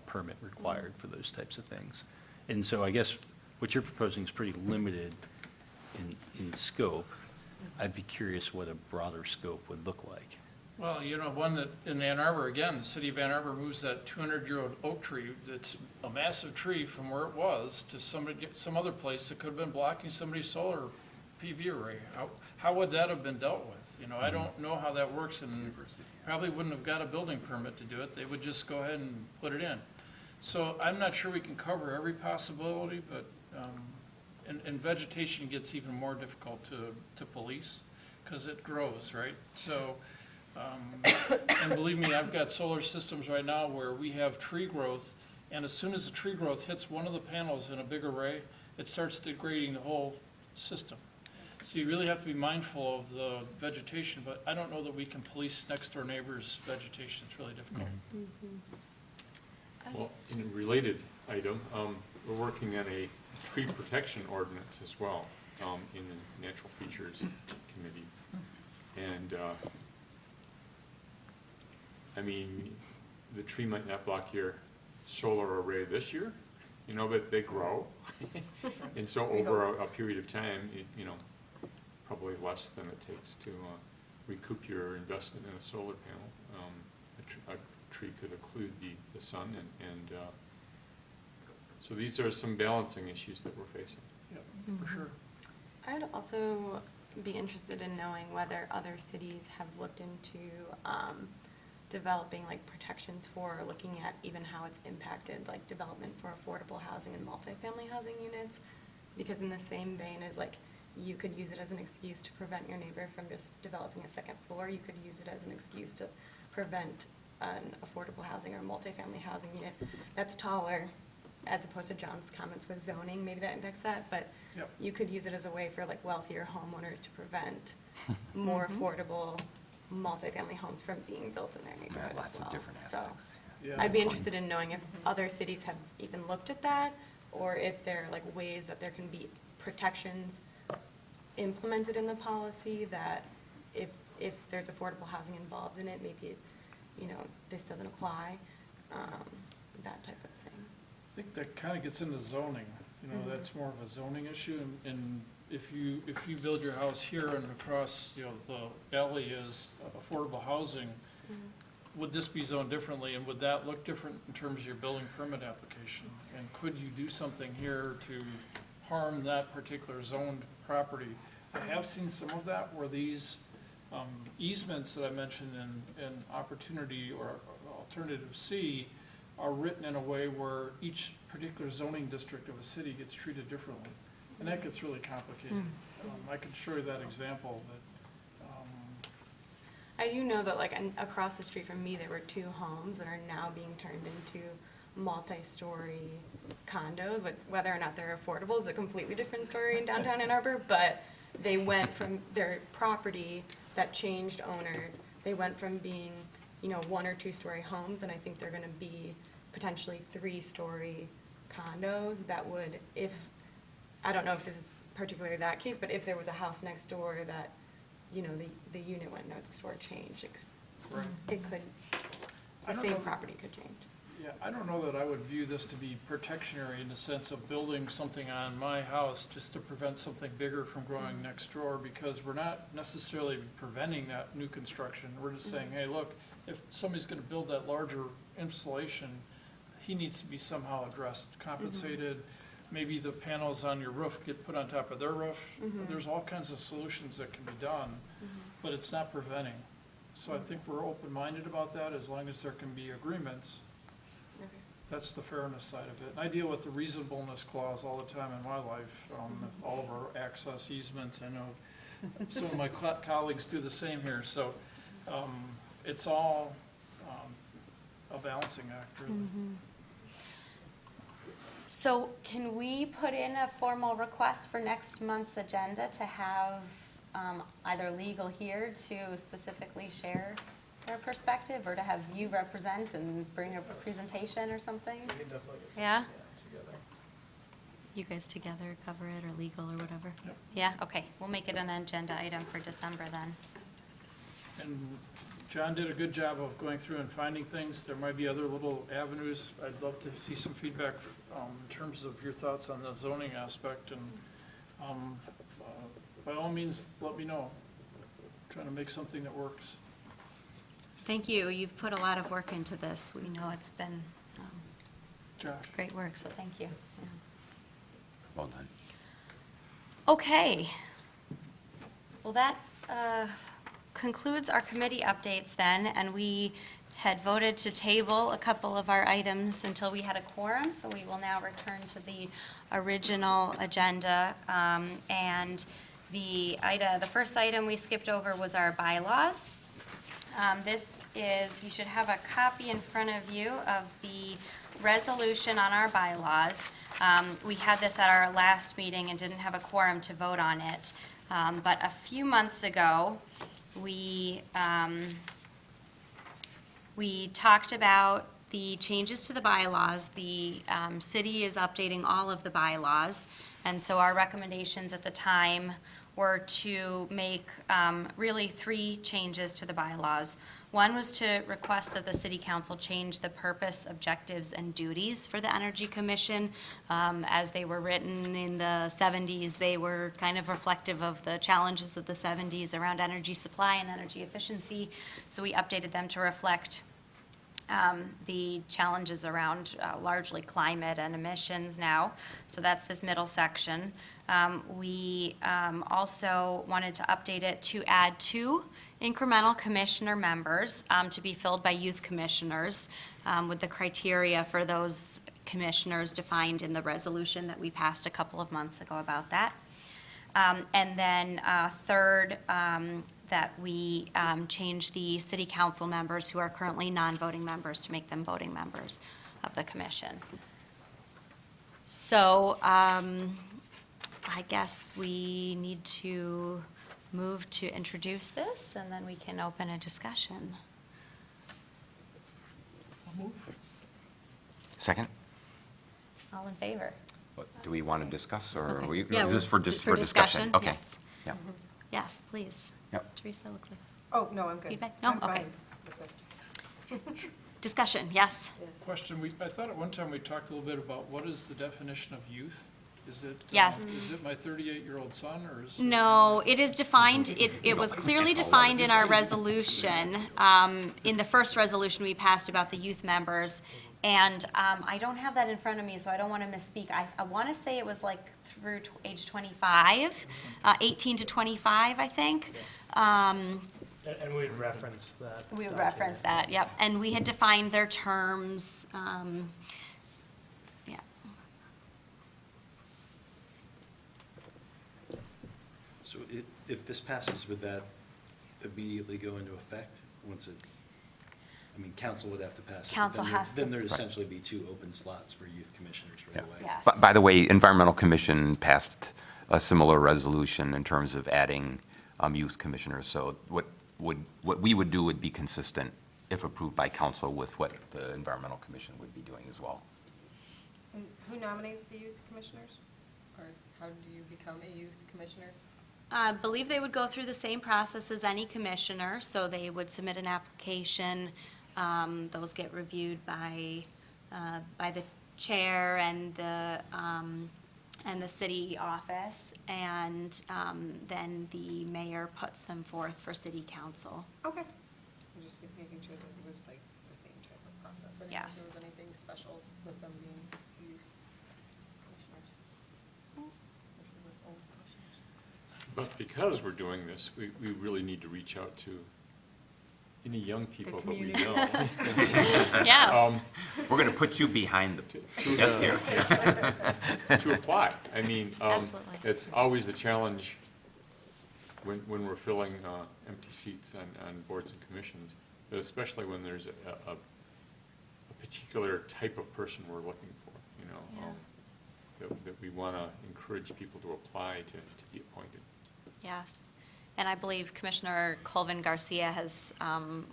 permit required for those types of things. And so I guess what you're proposing is pretty limited in scope. I'd be curious what a broader scope would look like. Well, one that in Ann Arbor, again, the city of Ann Arbor moves that 200-year-old oak tree that's a massive tree from where it was to some other place that could have been blocking somebody's solar PV array. How would that have been dealt with? I don't know how that works, and probably wouldn't have got a building permit to do it. They would just go ahead and put it in. So I'm not sure we can cover every possibility, but, and vegetation gets even more difficult to police because it grows, right? So, and believe me, I've got solar systems right now where we have tree growth, and as soon as the tree growth hits one of the panels in a big array, it starts degrading the whole system. So you really have to be mindful of the vegetation, but I don't know that we can police next door neighbors' vegetation. It's really difficult. Well, in a related item, we're working on a tree protection ordinance as well, in the Natural Features Committee. And, I mean, the tree might not block your solar array this year, but they grow. And so over a period of time, probably less than it takes to recoup your investment in a solar panel. A tree could occlude the sun, and so these are some balancing issues that we're facing. Yeah, for sure. I'd also be interested in knowing whether other cities have looked into developing like protections for, looking at even how it's impacted like development for affordable housing and multifamily housing units. Because in the same vein as like, you could use it as an excuse to prevent your neighbor from just developing a second floor. You could use it as an excuse to prevent an affordable housing or multifamily housing unit that's taller, as opposed to John's comments with zoning, maybe that impacts that, but Yep. you could use it as a way for like wealthier homeowners to prevent more affordable multifamily homes from being built in their neighborhood as well. Lots of different So aspects. Yeah. I'd be interested in knowing if other cities have even looked at that, or if there are like ways that there can be protections implemented in the policy that if there's affordable housing involved in it, maybe, you know, this doesn't apply, that type of thing. I think that kind of gets into zoning, you know, that's more of a zoning issue, and if you build your house here and across, you know, the alley is affordable housing, would this be zoned differently, and would that look different in terms of your building permit application? And could you do something here to harm that particular zoned property? I have seen some of that where these easements that I mentioned in Opportunity or Alternative C are written in a way where each particular zoning district of a city gets treated differently. And that gets really complicated. I could show you that example, but, I do know that like across the street from me, there were 2 homes that are now being turned into multi-story condos. Whether or not they're affordable is a completely different story in downtown Ann Arbor, but they went from their property that changed owners. They went from being, you know, 1 or 2-story homes, and I think they're gonna be potentially 3-story condos that would, if, I don't know if this is particularly that case, but if there was a house next door that, you know, the unit went next door changed, right. it could, I the don't same know. property could change. Yeah, I don't know that I would view this to be protectionary in the sense of building something on my house just to prevent something bigger from growing next door, because we're not necessarily preventing that new construction. We're just saying, hey, look, if somebody's gonna build that larger installation, he needs to be somehow addressed, compensated. Maybe the panels on your roof get put on top of their roof. There's all kinds of solutions that can be done, but it's not preventing. So I think we're open-minded about that as long as there can be agreements. That's the fairness side of it. And I deal with the reasonableness clause all the time in my life, with all of our access easements. I know some of my colleagues do the same here, so it's all a balancing act, really. So can we put in a formal request for next month's agenda to have either legal here to specifically share their perspective, or to have you represent and bring a presentation or something? We can definitely get something Yeah? together. You guys together cover it, or legal, or whatever? Yep. Yeah, okay, we'll make it an agenda item for December then. And John did a good job of going through and finding things. There might be other little avenues. I'd love to see some feedback in terms of your thoughts on the zoning aspect, and by all means, let me know. Trying to make something that works. Thank you, you've put a lot of work into this. We know it's been Josh? great work, so thank you. Yeah. Well done. Okay. Well, that concludes our committee updates then, and we had voted to table a couple of our items until we had a quorum, so we will now return to the original agenda. And the first item we skipped over was our bylaws. This is, you should have a copy in front of you of the resolution on our bylaws. We had this at our last meeting and didn't have a quorum to vote on it. But a few months ago, we talked about the changes to the bylaws. The city is updating all of the bylaws, and so our recommendations at the time were to make really 3 changes to the bylaws. One was to request that the city council change the purpose, objectives, and duties for the Energy Commission. As they were written in the 70s, they were kind of reflective of the challenges of the 70s around energy supply and energy efficiency. So we updated them to reflect the challenges around largely climate and emissions now. So that's this middle section. We also wanted to update it to add 2 incremental commissioner members to be filled by youth commissioners with the criteria for those commissioners defined in the resolution that we passed a couple of months ago about that. And then third, that we change the city council members who are currently non-voting members to make them voting members of the commission. So I guess we need to move to introduce this, and then we can open a discussion. Second? All in favor? Do we want to discuss, or Okay. we- Yeah, is this for we'll- just for discussion? Okay. Yes. Yeah. Yes, please. Yep. Teresa, look like, Oh, no, I'm good. Feedback? No? I'm Okay. fine with this. discussion, yes. Yes. Question, I thought at one time we talked a little bit about what is the definition of youth? Is it? Yes. Is it my 38-year-old son, or is? No, it is defined, it was clearly defined in our resolution. In the first resolution we passed about the youth members, and I don't have that in front of me, so I don't want to misspeak. I want to say it was like through age 25, 18 to 25, I think. And we'd reference that. We would reference that, yep. And we had defined their terms, yeah. So if this passes, would that immediately go into effect once it, I mean, council would have to pass it. but Council then there- has to- Then there'd Right. essentially be 2 open slots for youth commissioners right Yeah. away. Yes. By the way, Environmental Commission passed a similar resolution in terms of adding youth commissioners. So what we would do would be consistent, if approved by council, with what the Environmental Commission would be doing as well. And who nominates the youth commissioners? Or how do you become a youth commissioner? I believe they would go through the same process as any commissioner, so they would submit an application. Those get reviewed by the chair and the city office, and then the mayor puts them forth for city council. Okay. I'm just making sure that it was like the same type of process. I didn't know if Yes. there was anything special with them being youth commissioners versus us old commissioners. But because we're doing this, we really need to reach out to any young people that we community. know. Yes. We're going to put you behind the to, desk here. to apply. I mean, Absolutely. it's always the challenge when we're filling empty seats on boards and commissions, but especially when there's a particular type of person we're looking for, you know, that we want to encourage people to apply to be appointed. Yes. And I believe Commissioner Colvin Garcia has,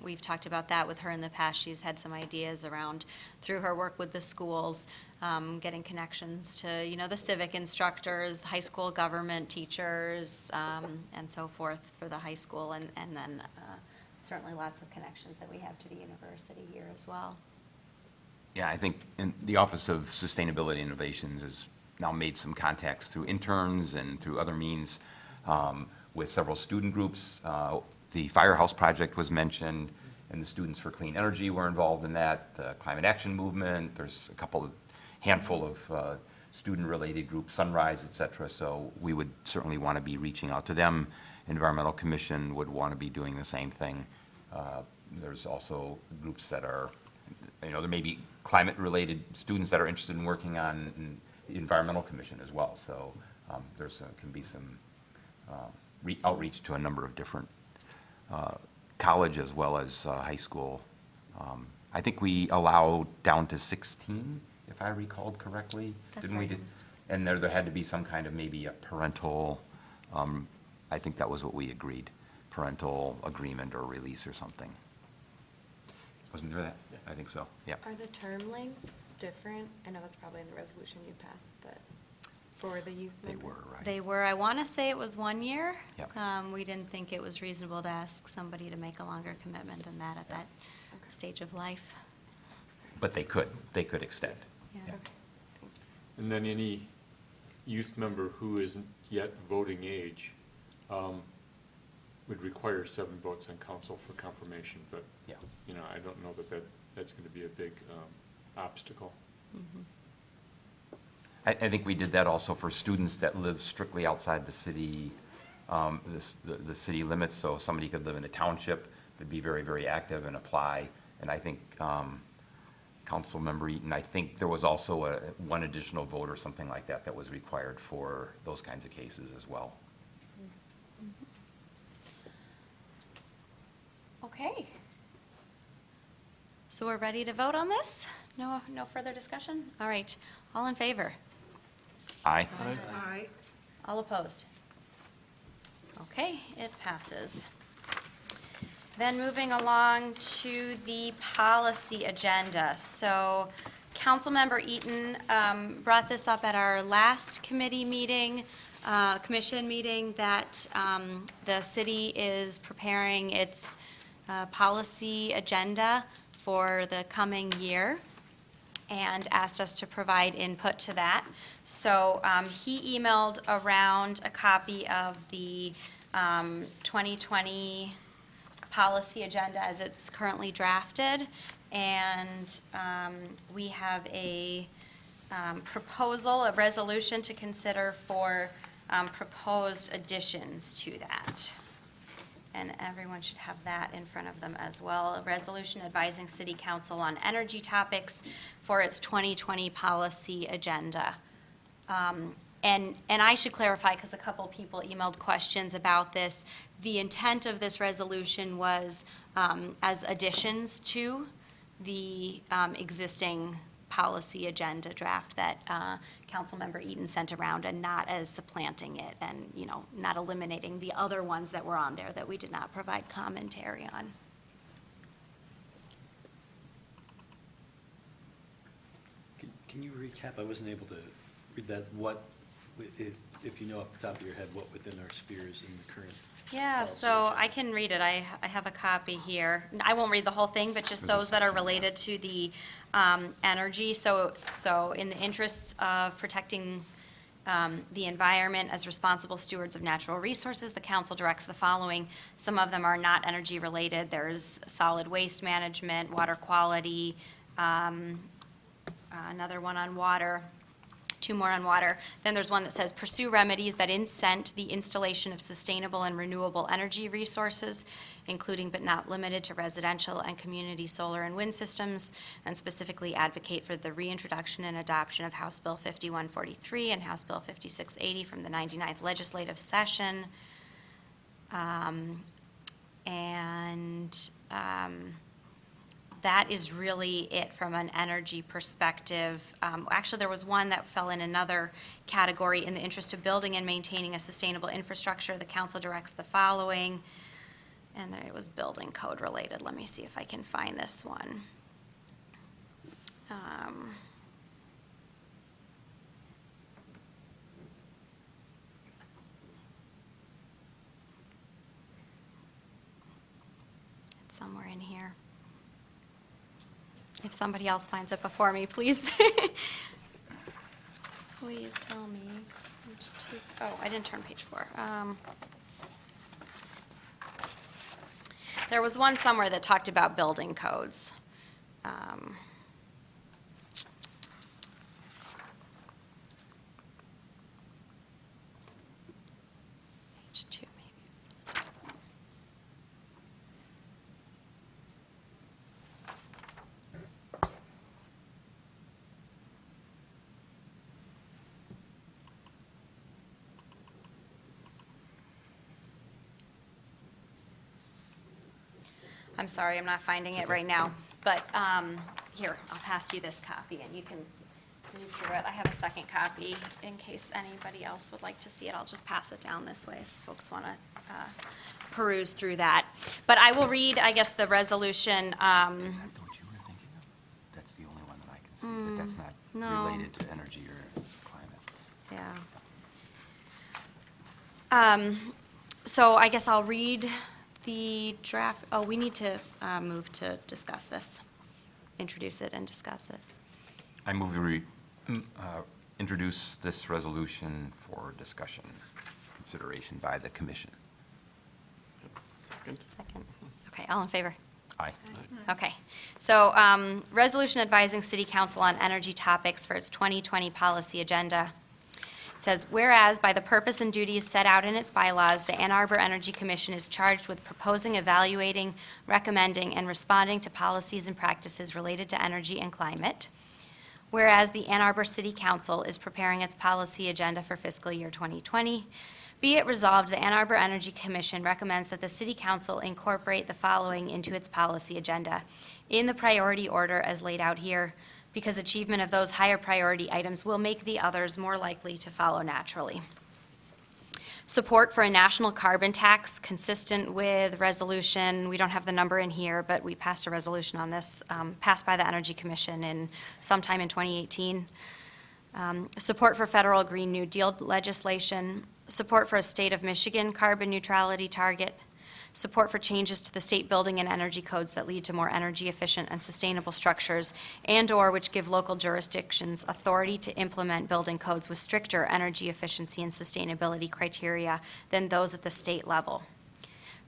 we've talked about that with her in the past. She's had some ideas around, through her work with the schools, getting connections to, the civic instructors, high school government teachers, and so forth for the high school, and then certainly lots of connections that we have to the university here as well. Yeah, I think the Office of Sustainability Innovations has now made some contacts through interns and through other means with several student groups. The Firehouse Project was mentioned, and the Students for Clean Energy were involved in that, the Climate Action Movement, there's a handful of student-related groups, Sunrise, et cetera, so we would certainly want to be reaching out to them. Environmental Commission would want to be doing the same thing. There's also groups that are, there may be climate-related students that are interested in working on the Environmental Commission as well, so can be some outreach to a number of different college as well as high school. I think we allow down to 16, if I recalled correctly. That's Didn't we? right. And there had to be some kind of maybe a parental, I think that was what we agreed, parental agreement or release or something. Wasn't there that? I think so, yeah. Are the term lengths different? I know that's probably in the resolution you passed, but for the youth They member? were, right? They were, I want to say it was 1 year. Yep. We didn't think it was reasonable to ask somebody to make a longer commitment than that at that stage of life. But they could extend. Yeah. Yeah. Thanks. And then any youth member who isn't yet voting age would require 7 votes on council for confirmation, but, Yeah. I don't know that's going to be a big obstacle. I think we did that also for students that live strictly outside the city, the city limits, so somebody could live in a township, would be very, very active and apply. And I think, Councilmember Eaton, I think there was also one additional vote or something like that that was required for those kinds of cases as well. Okay. So we're ready to vote on this? No further discussion? All right, all in favor? Aye. Aye. All opposed? Okay, it passes. Then moving along to the policy agenda. So Councilmember Eaton brought this up at our last committee meeting, commission meeting, that the city is preparing its policy agenda for the coming year and asked us to provide input to that. So he emailed around a copy of the 2020 policy agenda as it's currently drafted, and we have a proposal, a resolution to consider for proposed additions to that. And everyone should have that in front of them as well. A resolution advising City Council on energy topics for its 2020 policy agenda. And I should clarify, because a couple people emailed questions about this, the intent of this resolution was as additions to the existing policy agenda draft that Councilmember Eaton sent around, and not as supplanting it and, not eliminating the other ones that were on there that we did not provide commentary on. Can you recap? I wasn't able to read that. If you know off the top of your head, what within our spheres in the current? Yeah, policy so agenda? I can read it. I have a copy here. I won't read the whole thing, but just those that are related to the energy. So in the interests of protecting the environment as responsible stewards of natural resources, the council directs the following. Some of them are not energy related. There's solid waste management, water quality, another one on water. 2 more on water. Then there's one that says, pursue remedies that incent the installation of sustainable and renewable energy resources, including but not limited to residential and community solar and wind systems, and specifically advocate for the reintroduction and adoption of House Bill 5143 and House Bill 5680 from the 99th legislative session. That is really it from an energy perspective. Actually, there was one that fell in another category. In the interest of building and maintaining a sustainable infrastructure, the council directs the following. And it was building code related. Let me see if I can find this one. It's somewhere in here. If somebody else finds it before me, please. Please tell me. Oh, I didn't turn page 4. There was one somewhere that talked about building codes. Page 2, maybe. It was on the top one. I'm sorry, I'm not finding it right now, but here, I'll pass you this copy, and you can read through it. I have a second copy in case anybody else would like to see it. I'll just pass it down this way if folks want to peruse through that. But I will read, I guess, the resolution. Is that what you were thinking of? That's the only one that I can see, but that's not no. related to energy or climate. Yeah. So I guess I'll read the draft. Oh, we need to move to discuss this, introduce it and discuss it. I move we introduce this resolution for discussion, consideration by the commission. Second? Second. Okay, all in favor? Aye. Okay, so resolution advising City Council on energy topics for its 2020 policy agenda. It says, whereas by the purpose and duties set out in its bylaws, the Ann Arbor Energy Commission is charged with proposing, evaluating, recommending, and responding to policies and practices related to energy and climate. Whereas the Ann Arbor City Council is preparing its policy agenda for fiscal year 2020, be it resolved, the Ann Arbor Energy Commission recommends that the City Council incorporate the following into its policy agenda in the priority order as laid out here, because achievement of those higher priority items will make the others more likely to follow naturally. Support for a national carbon tax consistent with resolution, we don't have the number in here, but we passed a resolution on this, passed by the Energy Commission sometime in 2018. Support for federal Green New Deal legislation, support for a state of Michigan carbon neutrality target, support for changes to the state building and energy codes that lead to more energy efficient and sustainable structures and/or which give local jurisdictions authority to implement building codes with stricter energy efficiency and sustainability criteria than those at the state level.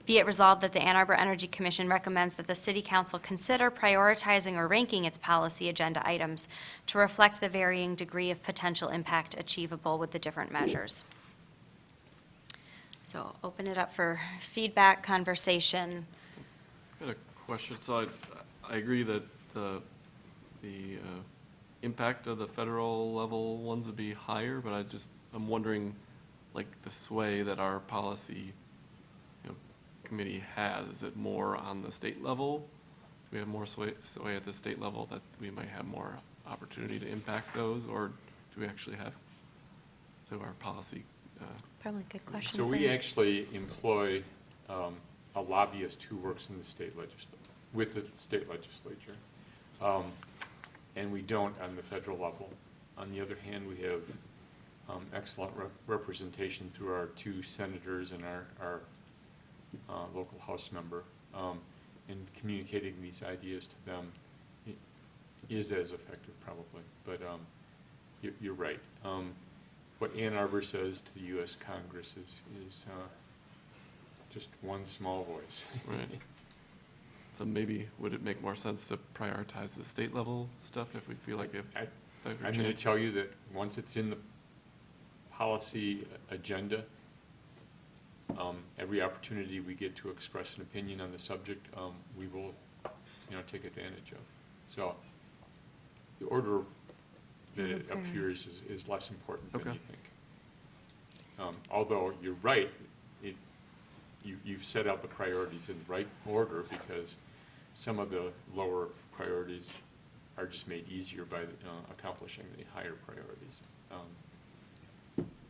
Be it resolved that the Ann Arbor Energy Commission recommends that the City Council consider prioritizing or ranking its policy agenda items to reflect the varying degree of potential impact achievable with the different measures. So open it up for feedback, conversation. I got a question. So I agree that the impact of the federal level ones would be higher, but I'm wondering, like, the sway that our policy, committee has, is it more on the state level? Do we have more sway at the state level that we might have more opportunity to impact those, or do we actually have, so our policy? Probably a good question. So for we you. actually employ a lobbyist who works in the state legislature, with the state legislature. And we don't on the federal level. On the other hand, we have excellent representation through our 2 senators and our local House member. And communicating these ideas to them is as effective probably, but you're right. What Ann Arbor says to the U.S. Congress is just one small voice. Right. So maybe, would it make more sense to prioritize the state level stuff if we feel like I'm going to tell you that once it's in the policy agenda, every opportunity we get to express an opinion on the subject, we will, take advantage of. So the order that it appears is less important than Okay. you think. Although you're right, you've set out the priorities in the right order, because some of the lower priorities are just made easier by accomplishing the higher priorities.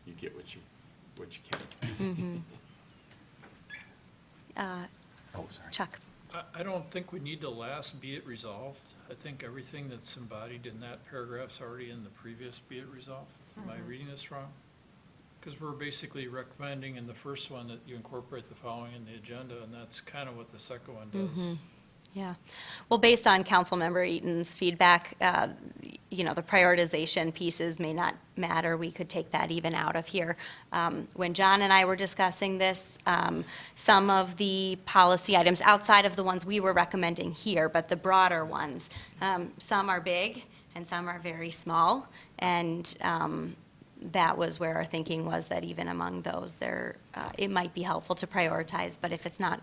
You get what you can. Oh, sorry. Chuck. I don't think we need the last be it resolved. I think everything that's embodied in that paragraph's already in the previous be it resolved. Am I reading this wrong? Because we're basically recommending in the first one that you incorporate the following in the agenda, and that's kind of what the second one does. Yeah. Well, based on Councilmember Eaton's feedback, the prioritization pieces may not matter. We could take that even out of here. When John and I were discussing this, some of the policy items outside of the ones we were recommending here, but the broader ones, some are big and some are very small. And that was where our thinking was, that even among those, it might be helpful to prioritize, but if it's not,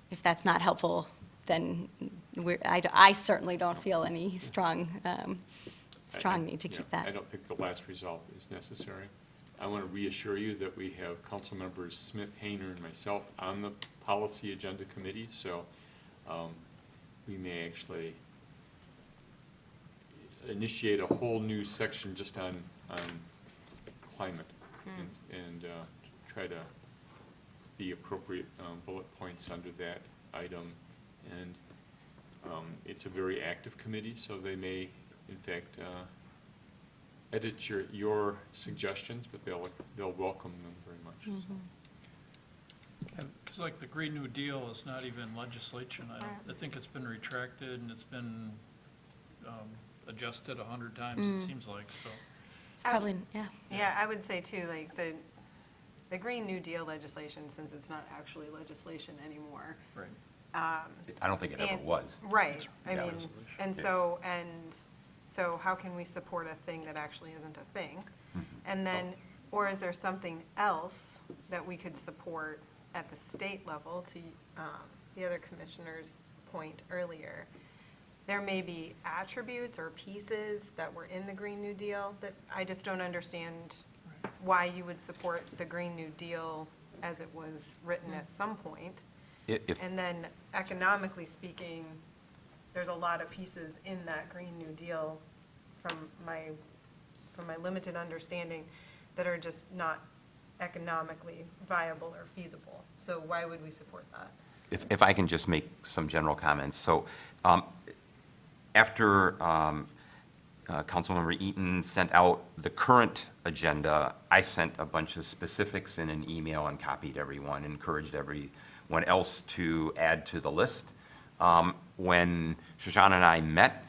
if that's not helpful, then I certainly don't feel any strong need to keep that. I don't think the last resolve is necessary. I want to reassure you that we have council members Smith, Hayner, and myself on the policy agenda committee, so we may actually initiate a whole new section just on climate and try to the appropriate bullet points under that item. And it's a very active committee, so they may, in fact, edit your suggestions, but they'll welcome them very much. So. Because like the Green New Deal is not even legislation. I think it's been retracted and it's been adjusted 100 times, it seems like, so. It's probably, yeah. Yeah, I would say too, like the Green New Deal legislation, since it's not actually legislation anymore. Right. I don't think it ever and- was. Right, I Yeah. mean, and so how can we support a thing that actually isn't a thing? And then, or is there something else that we could support at the state level, to the other commissioner's point earlier? There may be attributes or pieces that were in the Green New Deal that I just don't understand why you would support the Green New Deal as it was written at some point. If, And then economically speaking, there's a lot of pieces in that Green New Deal from my limited understanding that are just not economically viable or feasible. So why would we support that? if I can just make some general comments. So after Councilmember Eaton sent out the current agenda, I sent a bunch of specifics in an email and copied everyone, encouraged everyone else to add to the list. When Shoshana and I met,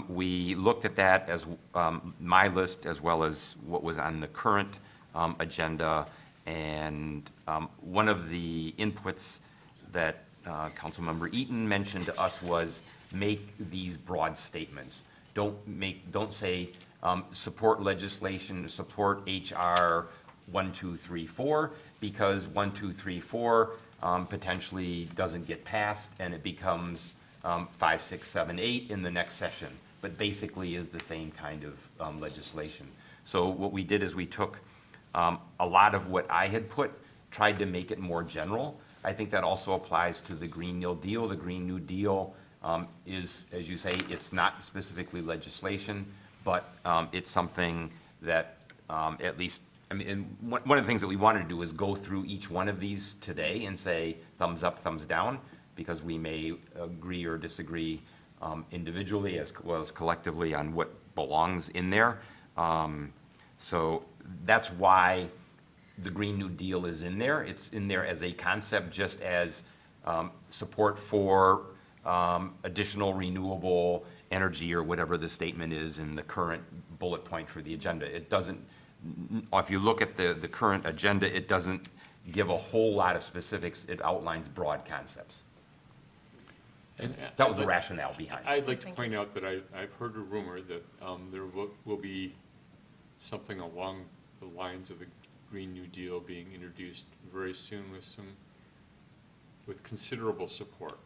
we looked at that as my list as well as what was on the current agenda. And one of the inputs that Councilmember Eaton mentioned to us was make these broad statements. Don't say support legislation, support HR 1, 2, 3, 4, because 1, 2, 3, 4 potentially doesn't get passed and it becomes 5, 6, 7, 8 in the next session, but basically is the same kind of legislation. So what we did is we took a lot of what I had put, tried to make it more general. I think that also applies to the Green New Deal. The Green New Deal is, as you say, it's not specifically legislation, but it's something that at least, I mean, and one of the things that we wanted to do is go through each one of these today and say thumbs up, thumbs down, because we may agree or disagree individually as well as collectively on what belongs in there. So that's why the Green New Deal is in there. It's in there as a concept, just as support for additional renewable energy or whatever the statement is in the current bullet point for the agenda. It doesn't, if you look at the current agenda, it doesn't give a whole lot of specifics. It outlines broad concepts. And That was the rationale behind it. I'd like to point out that I've heard a rumor that there will be something along the lines of the Green New Deal being introduced very soon with considerable support.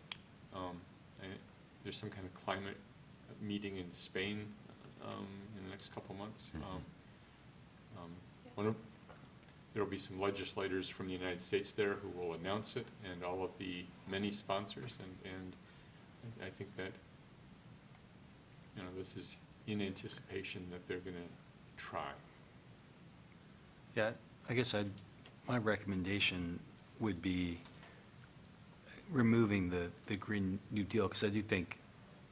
There's some kind of climate meeting in Spain in the next couple months. There will be some legislators from the United States there who will announce it, and all of the many sponsors, and I think that, this is in anticipation that they're going to try. Yeah, I guess my recommendation would be removing the Green New Deal, because I do think,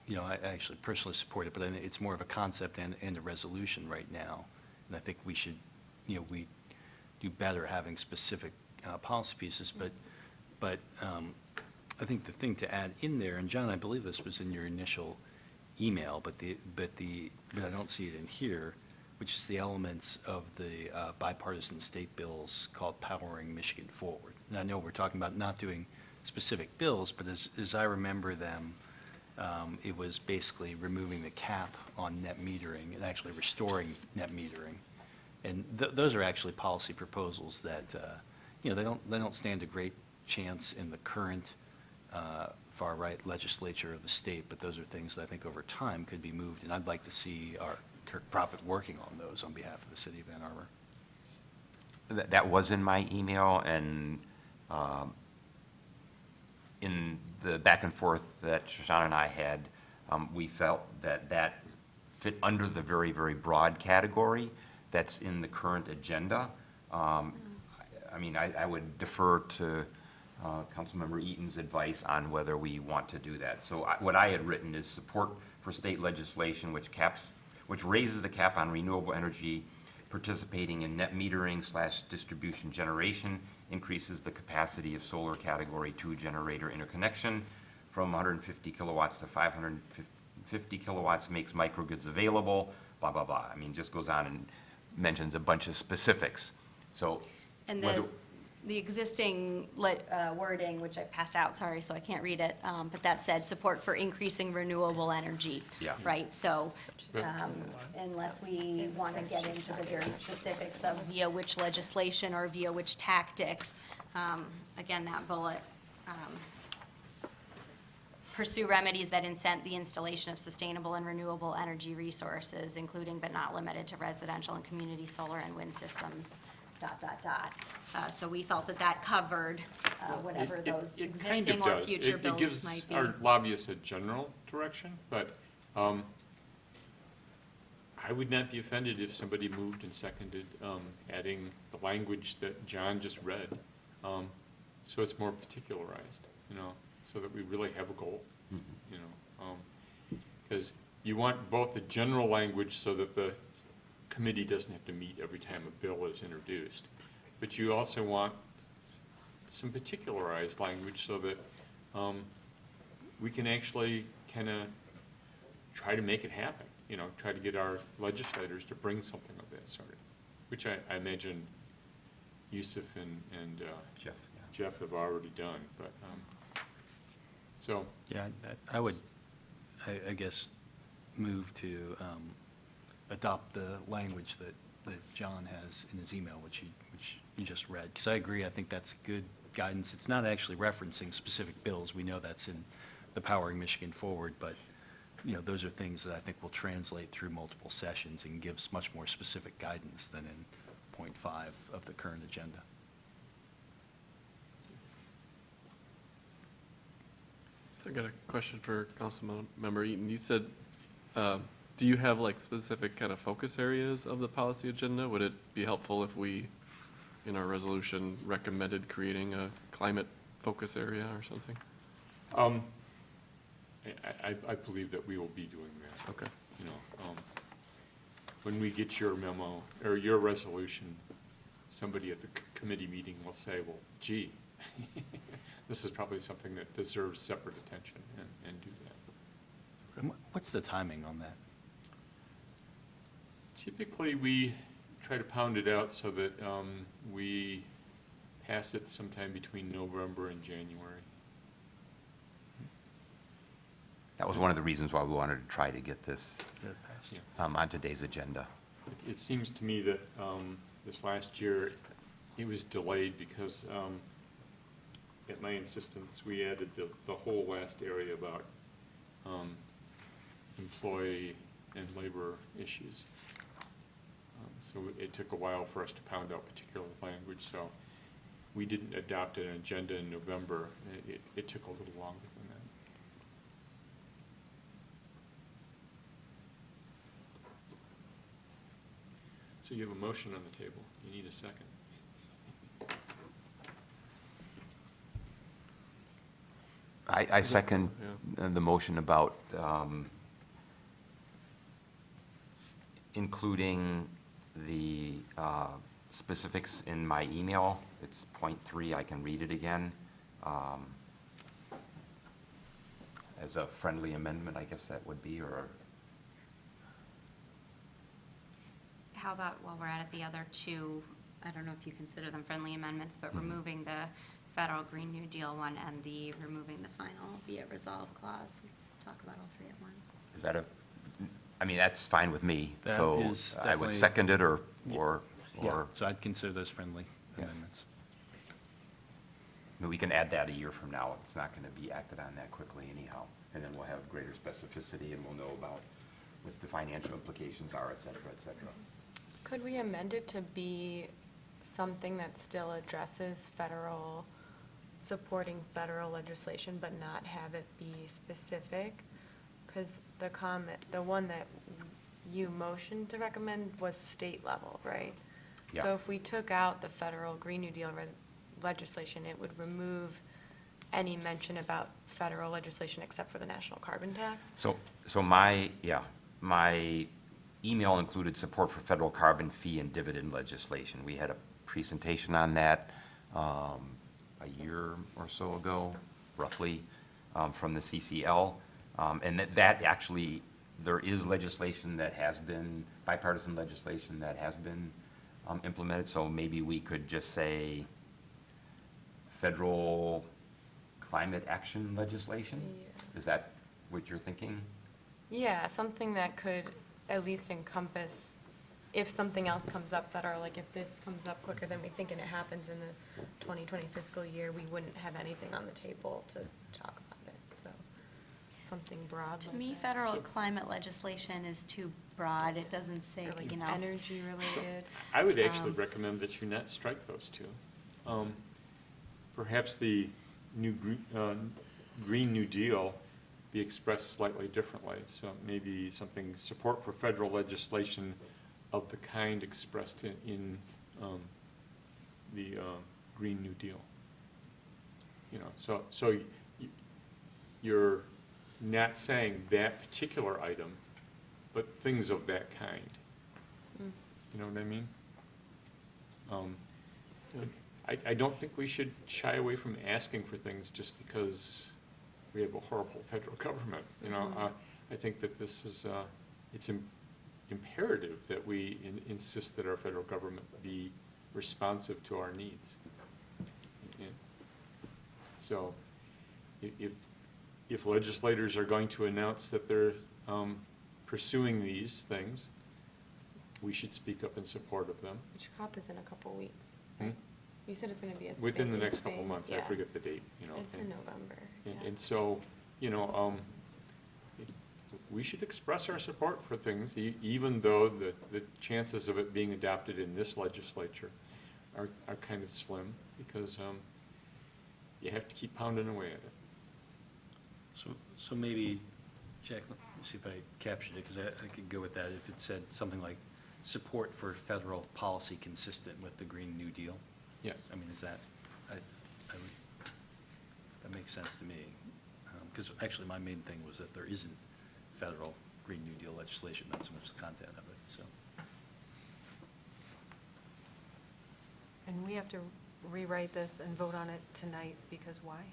I actually personally support it, but I think it's more of a concept and a resolution right now. And I think we should, we do better having specific policy pieces, but I think the thing to add in there, and John, I believe this was in your initial email, but I don't see it in here, which is the elements of the bipartisan state bills called Powering Michigan Forward. And I know we're talking about not doing specific bills, but as I remember them, it was basically removing the cap on net metering and actually restoring net metering. And those are actually policy proposals that, they don't stand a great chance in the current far-right legislature of the state, but those are things that I think over time could be moved, and I'd like to see our Kirk Prophet working on those on behalf of the city of Ann Arbor. That was in my email, and in the back and forth that Shoshana and I had, we felt that fit under the very, very broad category that's in the current agenda. I would defer to Councilmember Eaton's advice on whether we want to do that. So what I had written is support for state legislation which caps which raises the cap on renewable energy participating in net metering / distribution generation, increases the capacity of solar Category 2 generator interconnection from 150 kilowatts to 550 kilowatts, makes microgrids available, blah, blah, blah. I mean, just goes on and mentions a bunch of specifics. So And whether- the existing wording, which I passed out, sorry, so I can't read it, but that said, support for increasing renewable energy. Yeah. Right, so unless we want to get into the very specifics of via which legislation or via which tactics, again, that bullet, pursue remedies that incent the installation of sustainable and renewable energy resources, including but not limited to residential and community solar and wind systems, ... So we felt that that covered whatever those It kind of existing or does. future It bills might be. gives our lobbyists a general direction, but I would not be offended if somebody moved and seconded adding the language that John just read, so it's more particularized, so that we really have a goal, because you want both the general language so that the committee doesn't have to meet every time a bill is introduced, but you also want some particularized language so that we can actually kind of try to make it happen, try to get our legislators to bring something of that sort, which I imagine Yusuf and Jeff have already done, but, so. Yeah, I would, I guess, move to adopt the language that John has in his email, which you just read. Because I agree, I think that's good guidance. It's not actually referencing specific bills. We know that's in the Powering Michigan Forward, but, those are things that I think will translate through multiple sessions and gives much more specific guidance than in point 5 of the current agenda. So I got a question for Councilmember Eaton. You said, do you have like specific kind of focus areas of the policy agenda? Would it be helpful if we, in our resolution, recommended creating a climate focus area or something? I believe that we will be doing that. Okay. When we get your memo, or your resolution, somebody at the committee meeting will say, well, gee, this is probably something that deserves separate attention, and do that. And what's the timing on that? Typically, we try to pound it out so that we pass it sometime between November and January. That was one of the reasons why we wanted to try to get this Yeah. on today's agenda. It seems to me that this last year, it was delayed because, at my insistence, we added the whole last area about employee and labor issues. So it took a while for us to pound out particular language, so we didn't adopt an agenda in November. It took a little longer than that. So you have a motion on the table. You need a second. I second the motion about including the specifics in my email. It's point 3, I can read it again. As a friendly amendment, I guess that would be, or, How about, while we're at it, the other two, I don't know if you consider them friendly amendments, but removing the federal Green New Deal one and the removing the final be it resolved clause. We talk about all three at once. is that I mean, that's fine with me. That So is I would definitely- second it, or, So I'd consider those friendly Yes. amendments. I mean, we can add that a year from now. It's not going to be acted on that quickly anyhow. And then we'll have greater specificity, and we'll know about what the financial implications are, et cetera, et cetera. Could we amend it to be something that still addresses supporting federal legislation, but not have it be specific? Because the one that you motioned to recommend was state level, right? Yeah. So if we took out the federal Green New Deal legislation, it would remove any mention about federal legislation except for the national carbon tax? So my email included support for federal carbon fee and dividend legislation. We had a presentation on that a year or so ago, roughly, from the CCL. And that actually, there is legislation that has been, bipartisan legislation that has been implemented. So maybe we could just say federal climate action legislation? Yeah. Is that what you're thinking? Yeah, something that could at least encompass, if something else comes up federal, like if this comes up quicker than we think and it happens in the 2020 fiscal year, we wouldn't have anything on the table to talk about it, so something broad To like me, that. federal climate legislation is too broad. It doesn't say, Or like you know. energy related. I would actually recommend that you not strike those two. Perhaps the new Green New Deal be expressed slightly differently. So maybe something, support for federal legislation of the kind expressed in the Green New Deal. You know, so you're not saying that particular item, but things of that kind. You know what I mean? I don't think we should shy away from asking for things just because we have a horrible federal government, you know? I think that this is, it's imperative that we insist that our federal government be responsive to our needs. And so if legislators are going to announce that they're pursuing these things, we should speak up in support of them. Which COP is in a couple weeks. Hmm? You said it's gonna be at Within the Spain, next couple Spain. months, I Yeah. forget the date, you know. It's in November, yeah. And so, you know, we should express our support for things, even though the chances of it being adopted in this legislature are kind of slim, because you have to keep pounding away at it. So maybe, Jack, let me see if I captured it, because I could go with that if it said something like support for federal policy consistent with the Green New Deal. Yes. I mean, is that, I would, that makes sense to me. Because actually, my main thing was that there isn't federal Green New Deal legislation, not so much the content of it, so. And we have to rewrite this and vote on it tonight, because why?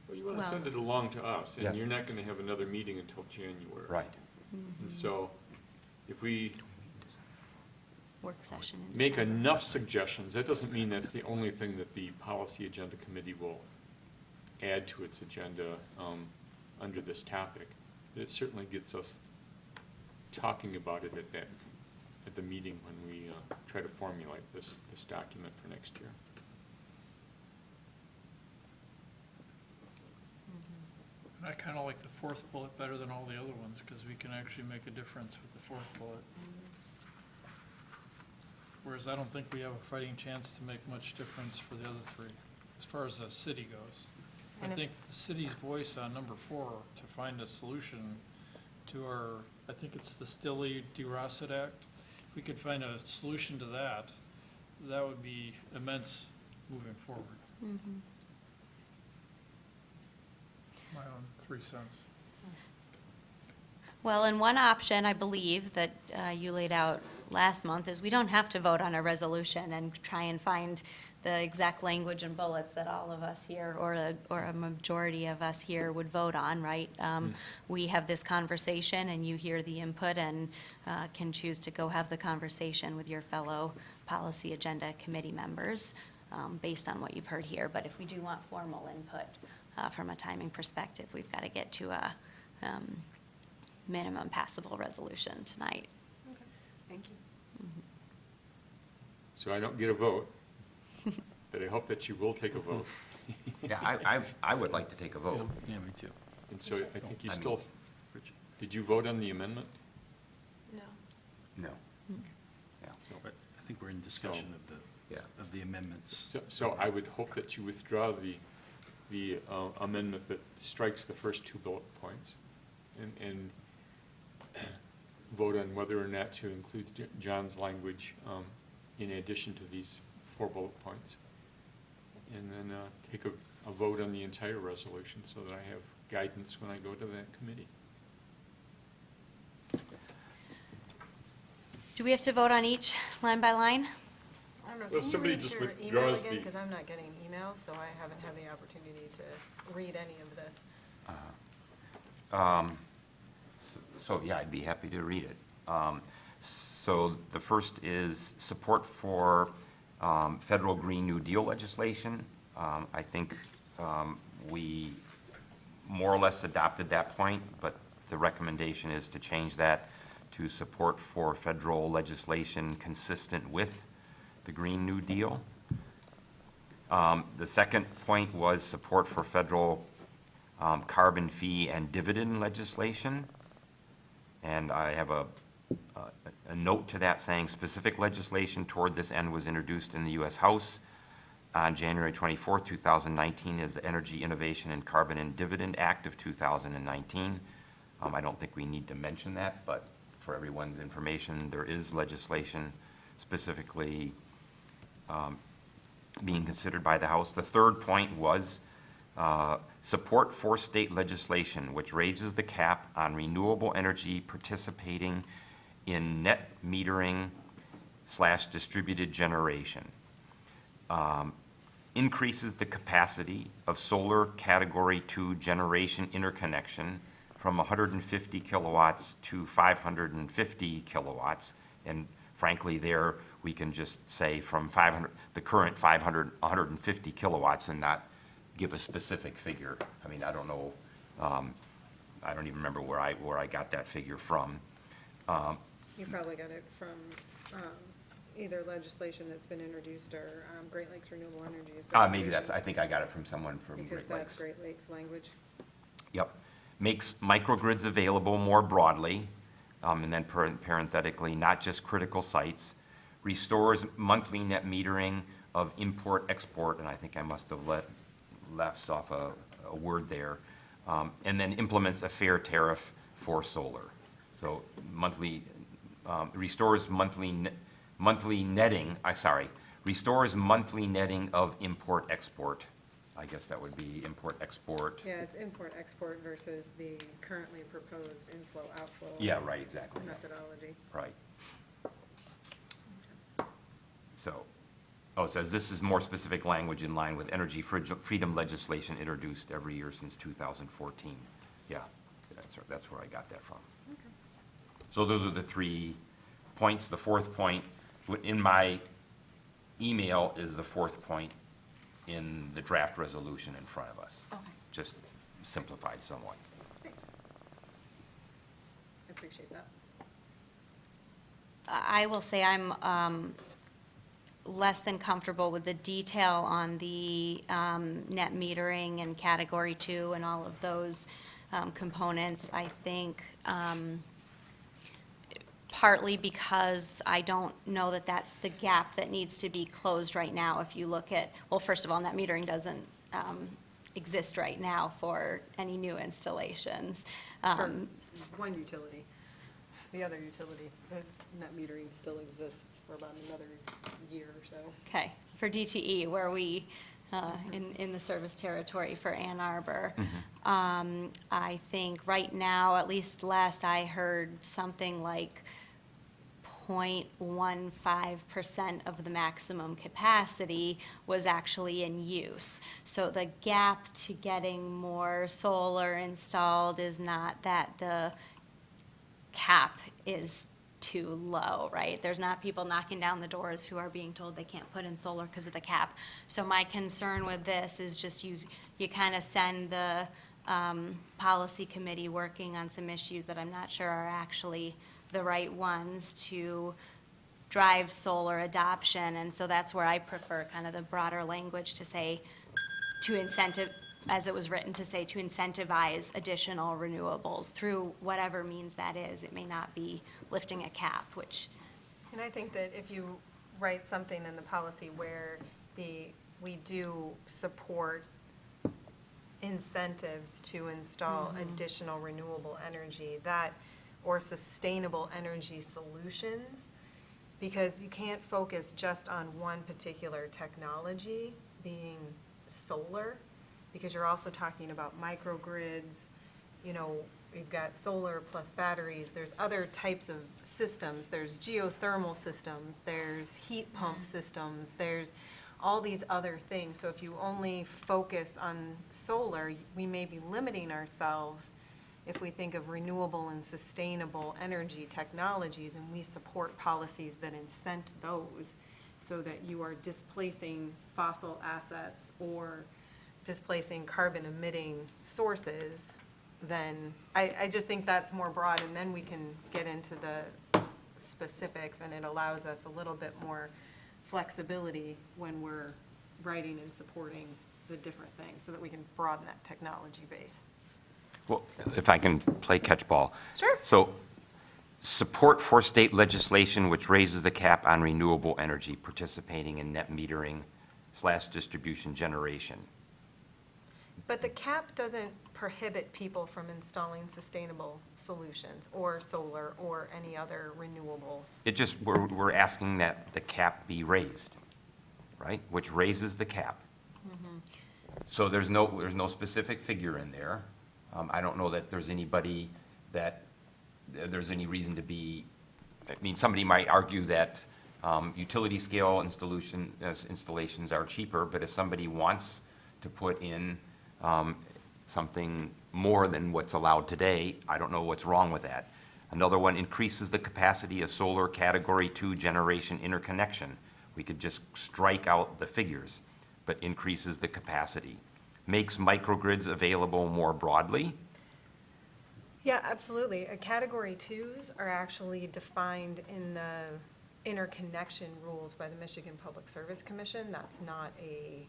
Well, you want to Well- send it along to us, and Yes. you're not going to have another meeting until January. Right. And so if we Work session in make December. enough suggestions, that doesn't mean that's the only thing that the Policy Agenda Committee will add to its agenda under this topic. But it certainly gets us talking about it at the meeting when we try to formulate this document for next year. And I kind of like the fourth bullet better than all the other ones, because we can actually make a difference with the fourth bullet. Whereas I don't think we have a fighting chance to make much difference for the other three, as far as the city goes. I And if- think the city's voice on number 4, to find a solution to our, I think it's the Stille DeRosset Act. If we could find a solution to that, that would be immense moving forward. Mhm. My own 3 cents. Well, and one option, I believe, that you laid out last month is we don't have to vote on a resolution and try and find the exact language and bullets that all of us here, or a majority of us here would vote on, right? We have this conversation, and you hear the input and can choose to go have the conversation with your fellow Policy Agenda Committee members based on what you've heard here. But if we do want formal input from a timing perspective, we've got to get to a minimum passable resolution tonight. Okay, thank you. So I don't get a vote, but I hope that you will take a vote. Yeah, I would like to take a vote. Yeah, me too. And so I think you I mean- still, Rich? did you vote on the amendment? No. No. Yeah. But I think we're in discussion Yeah. of the amendments. So I would hope that you withdraw the amendment that strikes the first 2 bullet points and vote on whether or not to include John's language in addition to these 4 bullet points. And then take a vote on the entire resolution so that I have guidance when I go to that committee. Do we have to vote on each line by line? I don't know, Well, if can you somebody read just your email withdraws again? the- Because I'm not getting emails, so I haven't had the opportunity to read any of this. So, yeah, I'd be happy to read it. So the first is support for federal Green New Deal legislation. I think we more or less adopted that point, but the recommendation is to change that to support for federal legislation consistent with the Green New Deal. The second point was support for federal carbon fee and dividend legislation. And I have a note to that saying specific legislation toward this end was introduced in the U.S. House on January 24, 2019 as the Energy Innovation and Carbon and Dividend Act of 2019. I don't think we need to mention that, but for everyone's information, there is legislation specifically being considered by the House. The third point was support for state legislation which raises the cap on renewable energy participating in net metering / distributed generation. Increases the capacity of solar Category 2 generation interconnection from 150 kilowatts to 550 kilowatts. And frankly, there we can just say from 500, the current 150 kilowatts and not give a specific figure. I mean, I don't know, I don't even remember where I got that figure from. You probably got it from either legislation that's been introduced or Great Lakes Renewable Energy Association. Maybe that's, I think I got it from someone from Because Great Lakes. that's Great Lakes language. Yep. Makes microgrids available more broadly, and then parenthetically, not just critical sites. Restores monthly net metering of import-export, and I think I must have left off a word there, and then implements a fair tariff for solar. So monthly, restores monthly netting, restores monthly netting of import-export. I guess that would be import-export. Yeah, it's import-export versus the currently proposed inflow-outflow. Yeah, right, exactly. Methodology. Right. So, it says this is more specific language in line with energy freedom legislation introduced every year since 2014. Yeah, that's where I got that from. So those are the 3 points. The fourth point in my email is the fourth point in the draft resolution in front of us. Okay. Just simplified somewhat. Great. I appreciate that. I will say I'm less than comfortable with the detail on the net metering and Category 2 and all of those components. I think partly because I don't know that that's the gap that needs to be closed right now. If you look at, well, first of all, net metering doesn't exist right now for any new installations. For one utility. The other utility, net metering still exists for about another year or so. Okay, for DTE, where we, in the service territory for Ann Arbor. I think right now, at least last I heard, something like 0.15% of the maximum capacity was actually in use. So the gap to getting more solar installed is not that the cap is too low, right? There's not people knocking down the doors who are being told they can't put in solar because of the cap. So my concern with this is just you kind of send the policy committee working on some issues that I'm not sure are actually the right ones to drive solar adoption. And so that's where I prefer kind of the broader language to say, to incentive, as it was written, to say to incentivize additional renewables through whatever means that is. It may not be lifting a cap, which, And I think that if you write something in the policy where we do support incentives to install additional renewable energy, or sustainable energy solutions, because you can't focus just on one particular technology, being solar, because you're also talking about microgrids you know, we've got solar plus batteries, there's other types of systems, there's geothermal systems, there's heat pump systems, there's all these other things. So if you only focus on solar, we may be limiting ourselves if we think of renewable and sustainable energy technologies, and we support policies that incent those, so that you are displacing fossil assets or displacing carbon-emitting sources, then I just think that's more broad, and then we can get into the specifics, and it allows us a little bit more flexibility when we're writing and supporting the different things, so that we can broaden that technology base. Well, if I can play catch-ball. Sure. So, support for state legislation which raises the cap on renewable energy participating in net metering / distribution generation. But the cap doesn't prohibit people from installing sustainable solutions, or solar, or any other renewables. It just, we're asking that the cap be raised, right? Which raises the cap. So there's no specific figure in there. I don't know that there's anybody that, there's any reason to be, I mean, somebody might argue that utility scale installations are cheaper, but if somebody wants to put in something more than what's allowed today, I don't know what's wrong with that. Another one, increases the capacity of solar Category 2 generation interconnection. We could just strike out the figures, but increases the capacity. Makes microgrids available more broadly. Yeah, absolutely. Category 2s are actually defined in the interconnection rules by the Michigan Public Service Commission. That's not a,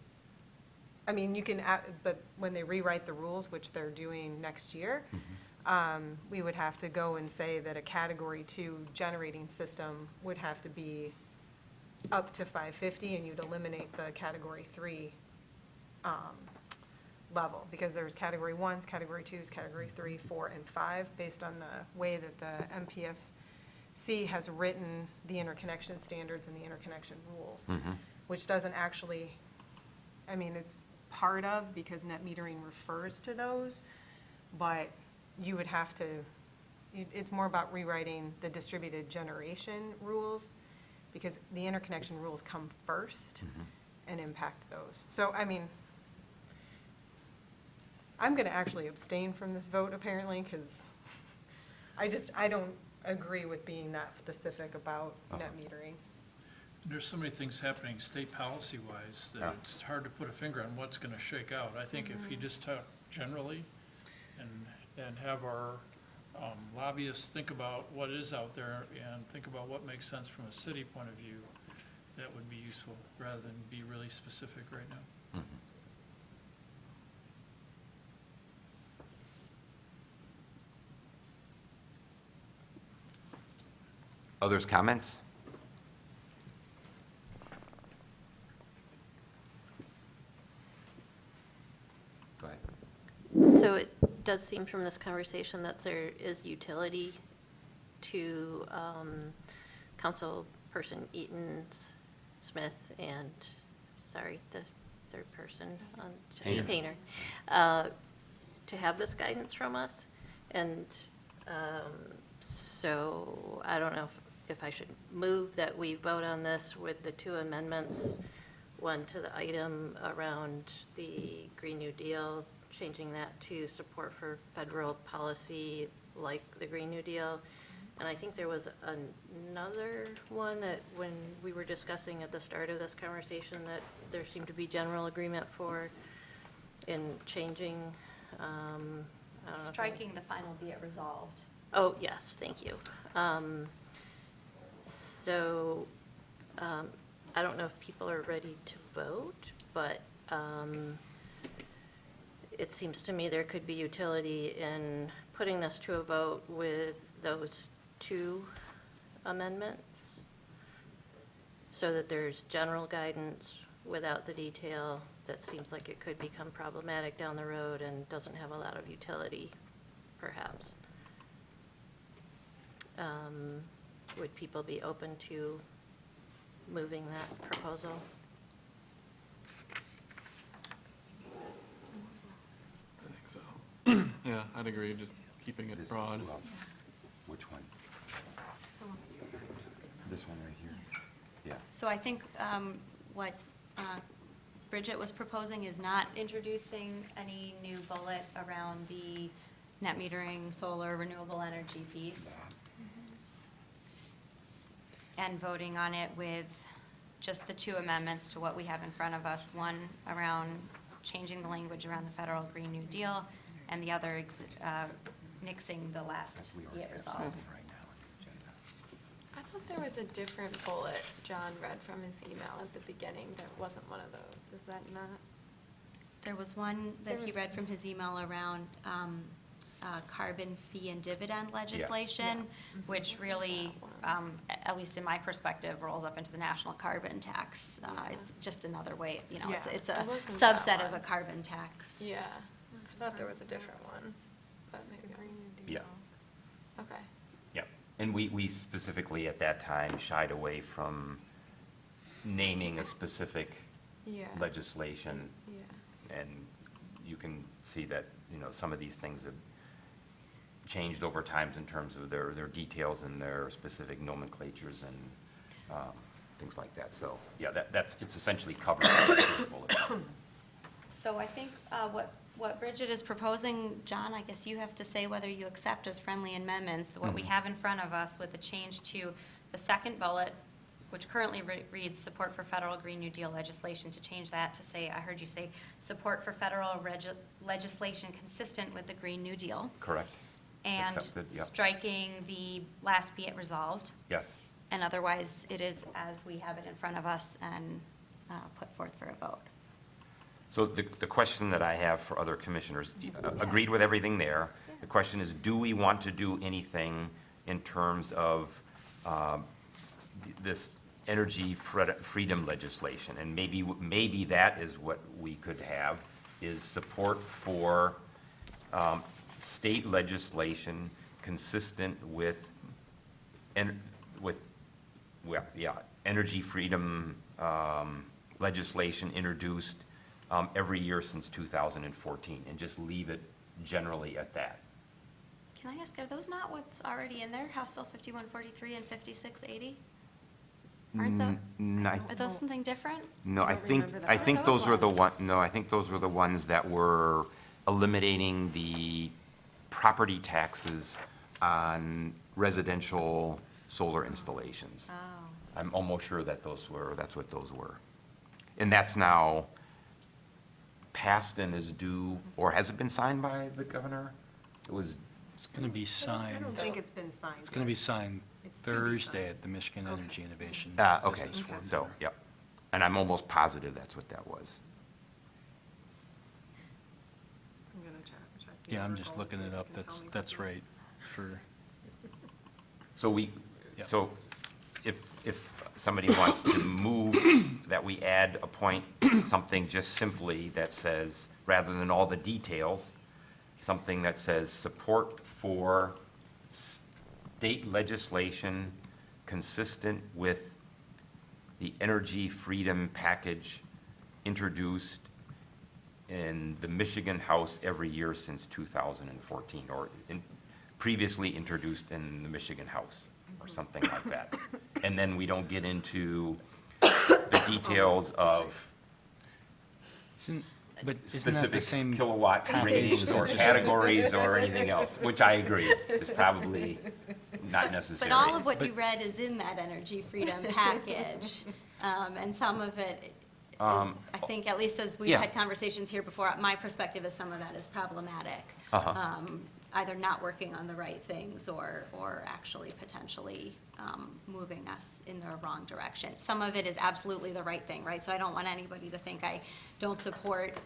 I mean, you can, but when they rewrite the rules, which they're doing next year, we would have to go and say that a Category 2 generating system would have to be up to 550, and you'd eliminate the Category 3 level, because there's Category 1s, Category 2s, Category 3, 4, and 5, based on the way that the MPSC has written the interconnection standards and the interconnection rules, which doesn't actually, I mean, it's part of, because net metering refers to those, but you would have to, it's more about rewriting the distributed generation rules, because the interconnection rules come first and impact those. So, I mean, I'm going to actually abstain from this vote, apparently, because I don't agree with being that specific about net metering. There's so many things happening state policy-wise that it's hard to put a finger on what's going to shake out. I think if you just talk generally and have our lobbyists think about what is out there and think about what makes sense from a city point of view, that would be useful, rather than be really specific right now. Others' comments? Go ahead. So it does seem from this conversation that there is utility to Councilperson Eaton Smith and, sorry, the third person on Painter, to have this guidance from us. And so I don't know if I should move that we vote on this with the two amendments, one to the item around the Green New Deal, changing that to support for federal policy like the Green New Deal. And I think there was another one that when we were discussing at the start of this conversation that there seemed to be general agreement for in changing. I don't know if I- Striking the final be it resolved. Oh, yes, thank you. So, I don't know if people are ready to vote, but it seems to me there could be utility in putting this to a vote with those two amendments, so that there's general guidance without the detail that seems like it could become problematic down the road and doesn't have a lot of utility, perhaps. Would people be open to moving that proposal? I think so. Yeah, I'd agree, just keeping it This- broad. well, Which one? This one right here? Yeah. So I think what Bridget was proposing is not introducing any new bullet around the net metering, solar, renewable energy piece, and voting on it with just the two amendments to what we have in front of us. One around changing the language around the federal Green New Deal, and the other nixing the last be it resolved. Right now. I thought there was a different bullet John read from his email at the beginning that wasn't one of those. Is that not? There was one that he read from his email around carbon fee and dividend legislation, which really, at least in my perspective, rolls up into the national carbon tax. It's just another way, it's a It wasn't that subset of a one. carbon tax. Yeah, I thought there was a different one, but maybe Green New Deal. Yeah. Okay. Yep. And we specifically at that time shied away from naming a specific Yeah. legislation. Yeah. And you can see that, some of these things have changed over times in terms of their details and their specific nomenclatures and things like that. So, yeah, it's essentially covered by the first bullet. So I think what Bridget is proposing, John, I guess you have to say whether you accept as friendly amendments, what we have in front of us with the change to the second bullet, which currently reads support for federal Green New Deal legislation, to change that to say, I heard you say, support for federal legislation consistent with the Green New Deal. Correct? And Accepted, yep. striking the last be it resolved. Yes. And otherwise, it is as we have it in front of us and put forth for a vote. So the question that I have for other commissioners, agreed with everything there. The question is, do we want to do anything in terms of this energy freedom legislation? And maybe that is what we could have, is support for state legislation consistent with energy freedom legislation introduced every year since 2014, and just leave it generally at that. Can I ask, are those not what's already in there, House Bill 5143 and 5680? Aren't are those something different? No, I don't think, remember that. I What are think those those were the ones? no, I think those were the ones that were eliminating the property taxes on residential solar installations. Oh. I'm almost sure that that's what those were. And that's now passed and is due, or has it been signed by the governor? It was, It's going to be I signed, don't think it's been signed. it's going to be signed It's to be Thursday signed. at the Michigan Energy Innovation okay, Business Forum. so, yep. And I'm almost positive that's what that was. I'm gonna check the Yeah, I'm just article and looking see it if up. you can tell me That's for sure. right for, So Yep. so if somebody wants to move that we add a point, something just simply that says, rather than all the details, something that says support for state legislation consistent with the energy freedom package introduced in the Michigan House every year since 2014, or previously introduced in the Michigan House, or something like that. And then we don't get into the details of but isn't that the specific same? kilowatt package ratings that or just- categories or anything else, which I agree is probably not necessary. But all of what you read is in that energy freedom package. And some of it is, I think, at least as we've yeah. had conversations here before, my perspective is some of that is problematic. Uh-huh. Either not working on the right things or actually potentially moving us in the wrong direction. Some of it is absolutely the right thing, right? So I don't want anybody to think I don't support,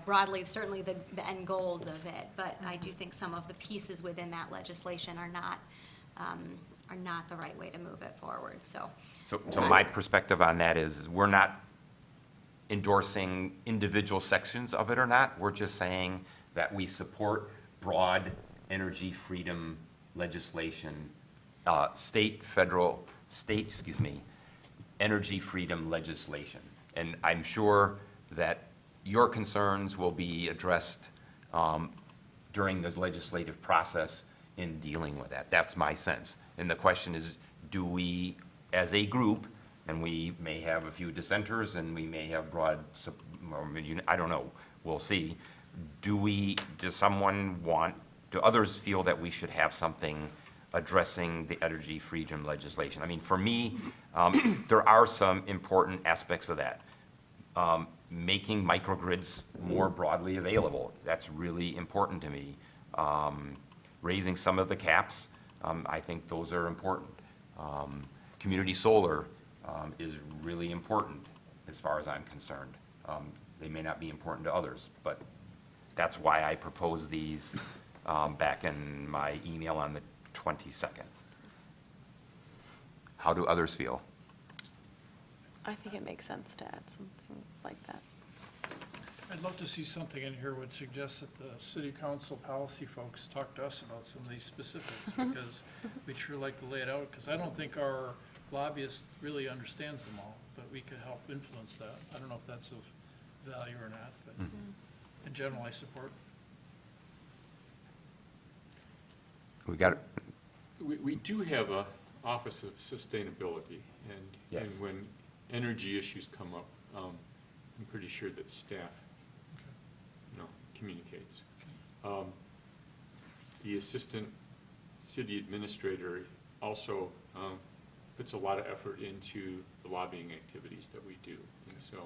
broadly, certainly the end goals of it. But I do think some of the pieces within that legislation are not the right way to move it forward, so. So my perspective on that is, we're not endorsing individual sections of it or not. We're just saying that we support broad energy freedom legislation, state, energy freedom legislation. And I'm sure that your concerns will be addressed during the legislative process in dealing with that. That's my sense. And the question is, do we, as a group, and we may have a few dissenters, and we may have broad, I don't know, we'll see. Does someone want, do others feel that we should have something addressing the energy freedom legislation? I mean, for me, there are some important aspects of that. Making microgrids more broadly available, that's really important to me. Raising some of the caps, I think those are important. Community solar is really important as far as I'm concerned. They may not be important to others, but that's why I proposed these back in my email on the 22nd. How do others feel? I think it makes sense to add something like that. I'd love to see something in here would suggest that the city council policy folks talk to us about some of these specifics, because we'd sure like to lay it out, because I don't think our lobbyist really understands them all, but we could help influence that. I don't know if that's of value or not, but in general, I support. We got, We do have a Office of Sustainability, and Yes. when energy issues come up, I'm pretty sure that staff, communicates. The Assistant City Administrator also puts a lot of effort into the lobbying activities that we do, and so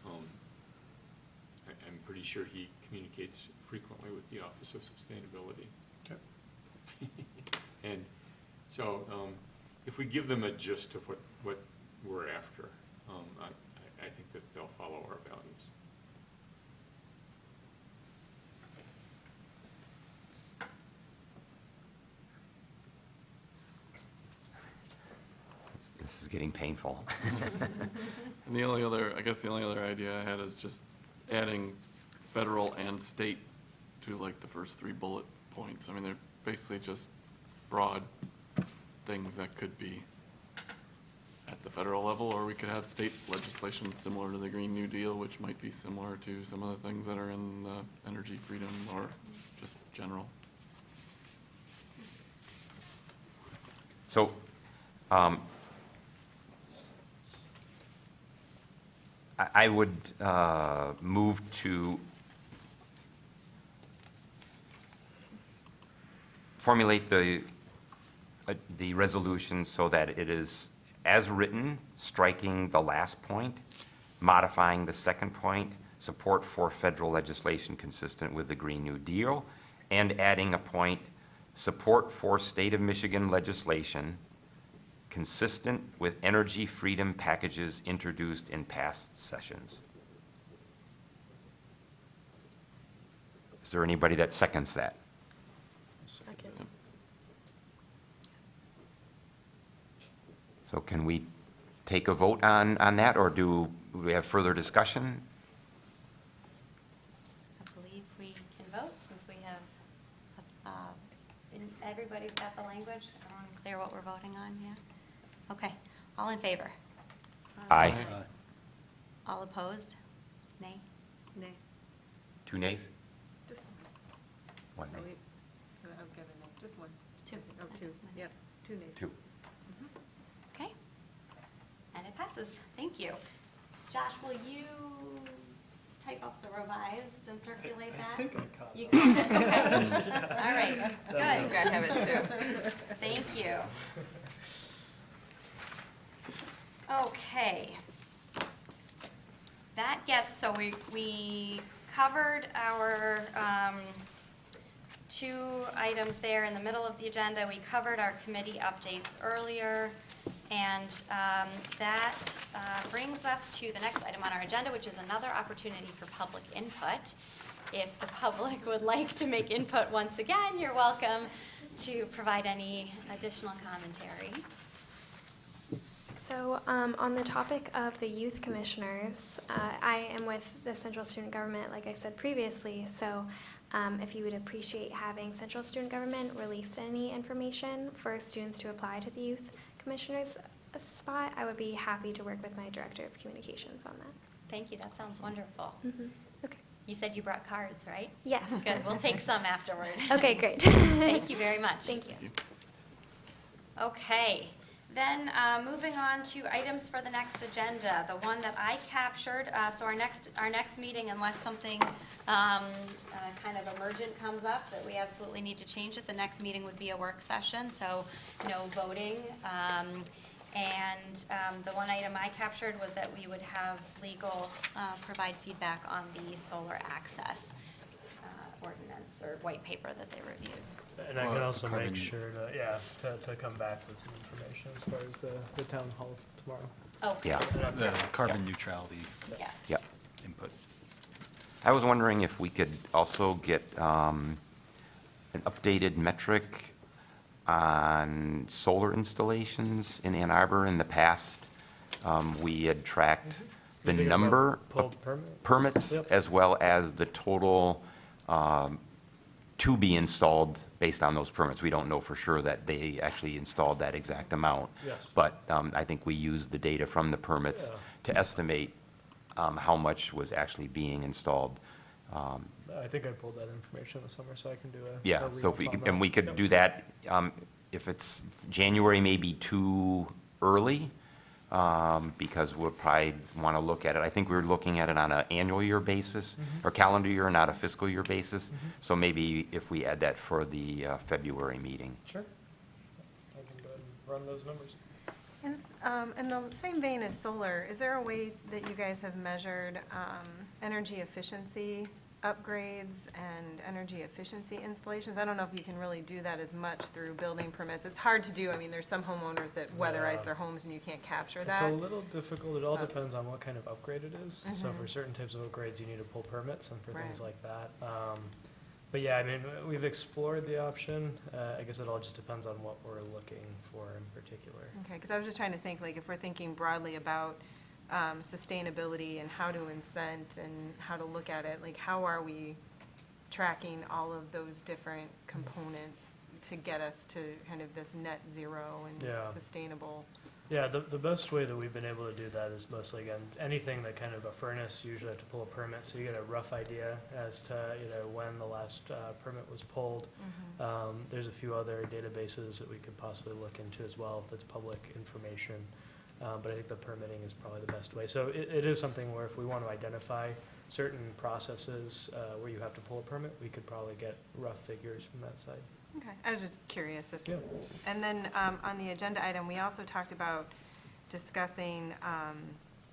I'm pretty sure he communicates frequently with the Office of Sustainability. Okay. And so, if we give them a gist of what we're after, I think that they'll follow our values. this is getting painful. And the only other idea I had is just adding federal and state to like the first 3 bullet points. I mean, they're basically just broad things that could be at the federal level, or we could have state legislation similar to the Green New Deal, which might be similar to some of the things that are in the energy freedom or just general. So, I would move to formulate the resolution so that it is as written, striking the last point, modifying the second point, support for federal legislation consistent with the Green New Deal, and adding a point, support for state of Michigan legislation consistent with energy freedom packages introduced in past sessions. Is there anybody that seconds that? Second. So can we take a vote on that, or do we have further discussion? I believe we can vote since we have, everybody's got the language. Everyone clear what we're voting on, yeah? Okay, all in favor? Aye. All opposed? Nay? Nay. 2 nays? Just 1 nay. I've given it, just one. 2. Oh, 2, yep, 2 nays. 2. Okay. And it passes. Thank you. Josh, will you type up the revised and circulate that? I think I caught it. You got it? Okay. All right, good. I think I have it too. Thank you. Okay. That gets, so we covered our 2 items there in the middle of the agenda. We covered our committee updates earlier. And that brings us to the next item on our agenda, which is another opportunity for public input. If the public would like to make input once again, you're welcome to provide any additional commentary. So on the topic of the youth commissioners, I am with the Central Student Government, like I said previously, so if you would appreciate having Central Student Government release any information for students to apply to the youth commissioners spot, I would be happy to work with my Director of Communications on that. Thank you, that sounds wonderful. Okay. You said you brought cards, right? Yes. Good, we'll take some afterward. Okay, great. Thank you very much. Thank you. Okay, then moving on to items for the next agenda, the one that I captured, so our next meeting, unless something kind of emergent comes up that we absolutely need to change it, the next meeting would be a work session, so no voting. And the one item I captured was that we would have legal provide feedback on the solar access ordinance or white paper that they reviewed. And I can also Carbon- make sure to come back with some information as far as the town hall tomorrow. Okay. Yeah, The carbon Yes. neutrality Yes. yep. input. I was wondering if we could also get an updated metric on solar installations in Ann Arbor. In the past, we had tracked the You think number about pulled of permits Yep. as well as the total to be installed based on those permits. We don't know for sure that they actually installed that exact amount. Yes. But I think we used the data from the permits Yeah. to estimate how much was actually being installed. I think I pulled that information in the summer, so I can do a. Yeah, a so if we re-up on could, and we that. could Yep. do that, if it's January may be too early, because we'll probably want to look at it. I think we were looking at it on an annual year basis, or calendar year, not a fiscal year basis. So maybe if we add that for the February meeting. Sure. I can go ahead and run those numbers. In the same vein as solar, is there a way that you guys have measured energy efficiency upgrades and energy efficiency installations? I don't know if you can really do that as much through building permits. It's hard to do. I mean, there's some homeowners that weatherize Yeah. their homes and you can't capture It's a that. little difficult. It all Uh, depends on what kind of upgrade it is. So Mhm. for certain types of upgrades, you need to pull permits and for things Right. like that. But yeah, I mean, we've explored the option. I guess it all just depends on what we're looking for in particular. Okay, because I was just trying to think, like, if we're thinking broadly about sustainability and how to incent and how to look at it, like, how are we tracking all of those different components to get us to kind of this net zero and Yeah. sustainable? Yeah, the best way that we've been able to do that is mostly, again, anything that kind of a furnace, you usually have to pull a permit, so you get a rough idea as to, when the last permit was pulled. There's a few other databases that we could possibly look into as well, if that's public information. But I think the permitting is probably the best way. So it is something where if we want to identify certain processes where you have to pull a permit, we could probably get rough figures from that side. Okay, I was just curious if. Yeah. And then on the agenda item, we also talked about discussing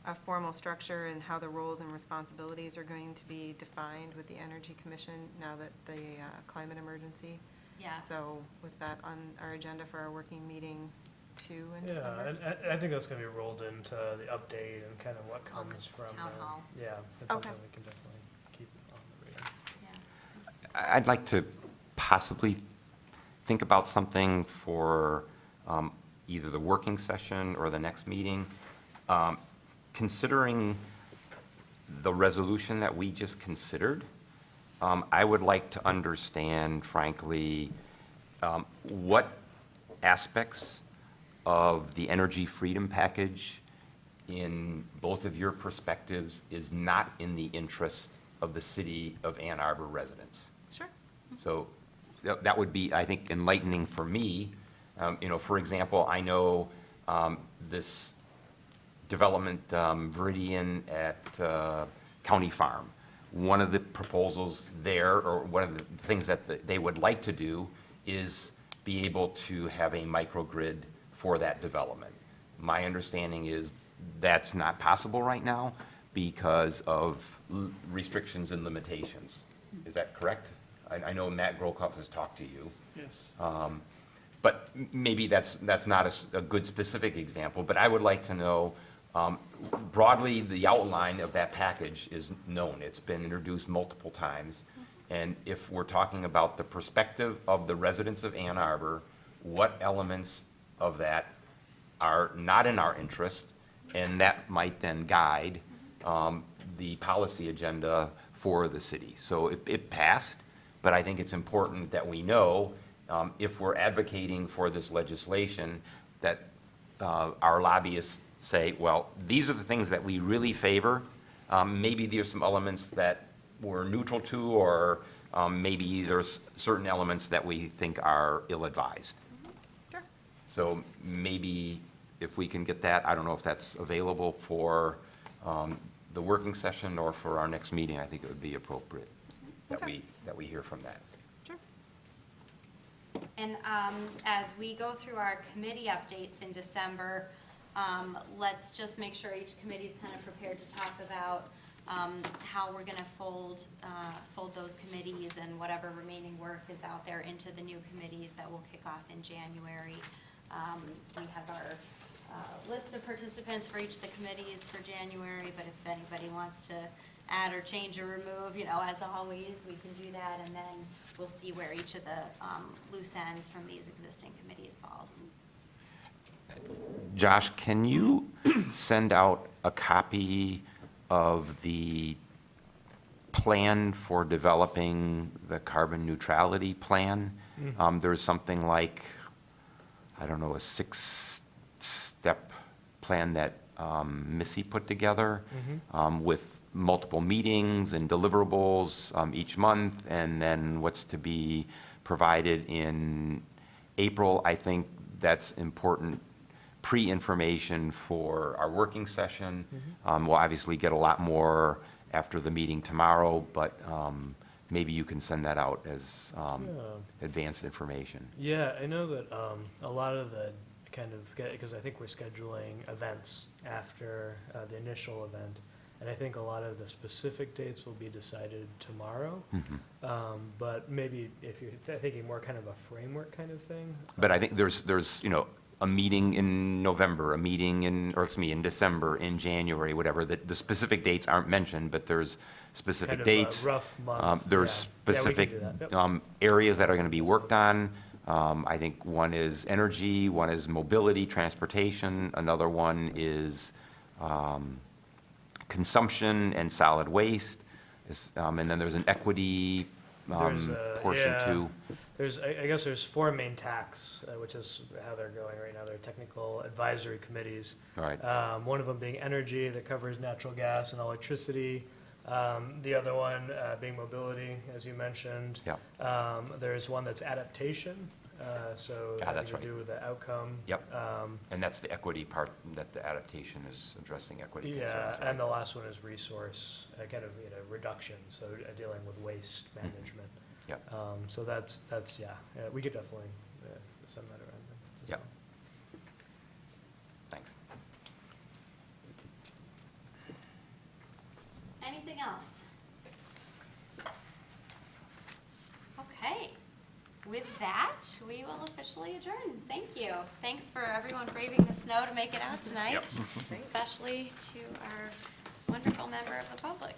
a formal structure and how the roles and responsibilities are going to be defined with the Energy Commission now that the climate emergency. Yes. So was that on our agenda for our working meeting too in Yeah, December? and I think that's gonna be rolled into the update and kind of what On the comes from. town hall. Yeah, it's Okay. something we can definitely keep on the radar. Yeah. I'd like to possibly think about something for either the working session or the next meeting. Considering the resolution that we just considered, I would like to understand, frankly, what aspects of the energy freedom package in both of your perspectives is not in the interest of the city of Ann Arbor residents. Sure. So that would be, I think, enlightening for me. For example, I know this development, Viridian at County Farm. One of the proposals there, or one of the things that they would like to do, is be able to have a microgrid for that development. My understanding is that's not possible right now because of restrictions and limitations. Is that correct? I know Matt Grokoff has talked to you. Yes. But maybe that's not a good specific example, but I would like to know, broadly, the outline of that package is known. It's been introduced multiple times. And if we're talking about the perspective of the residents of Ann Arbor, what elements of that are not in our interest? And that might then guide the policy agenda for the city. So it passed, but I think it's important that we know, if we're advocating for this legislation, that our lobbyists say, well, these are the things that we really favor. Maybe there's some elements that we're neutral to, or maybe there's certain elements that we think are ill-advised. Sure. So maybe if we can get that, I don't know if that's available for the working session or for our next meeting, I think it would be appropriate that we hear from that. Sure. And as we go through our committee updates in December, let's just make sure each committee is kind of prepared to talk about how we're going to fold those committees and whatever remaining work is out there into the new committees that will kick off in January. We have our list of participants for each of the committees for January, but if anybody wants to add or change or remove, as always, we can do that, and then we'll see where each of the loose ends from these existing committees falls. Josh, can you send out a copy of the plan for developing the carbon neutrality plan? There's something like, I don't know, a 6-step plan that Missy put together with multiple meetings and deliverables each month, and then what's to be provided in April. I think that's important pre-information for our working session. We'll obviously get a lot more after the meeting tomorrow, but maybe you can send that out as advanced information. Yeah, I know that a lot of the because I think we're scheduling events after the initial event, and I think a lot of the specific dates will be decided tomorrow. But maybe if you're thinking more kind of a framework kind of thing. But I think there's a meeting in November, a meeting in December, in January, whatever. The specific dates aren't mentioned, but there's specific Kind of a dates. rough month, There's yeah. Yeah, we can specific do that. Yep. areas that are going to be worked on. I think one is energy, one is mobility, transportation, another one is consumption and solid waste, and then there's an equity portion too. I guess there's 4 main TACs, which is how they're going right now. They're technical advisory committees. Right. One of them being energy, that covers natural gas and electricity. The other one being mobility, as you mentioned. Yep. There's one that's adaptation, so Yeah, having that's to right. do with the outcome. Yep. And that's the equity part, that the adaptation is addressing equity Yeah, concerns. right? and the last one is resource, kind of, reduction, so dealing with waste management. Yep. So that's we could definitely send that around then as Yep. well. Thanks. Anything else? Okay. With that, we will officially adjourn. Thank you. Thanks for everyone braving the snow to make it out tonight, especially to our wonderful member of the public.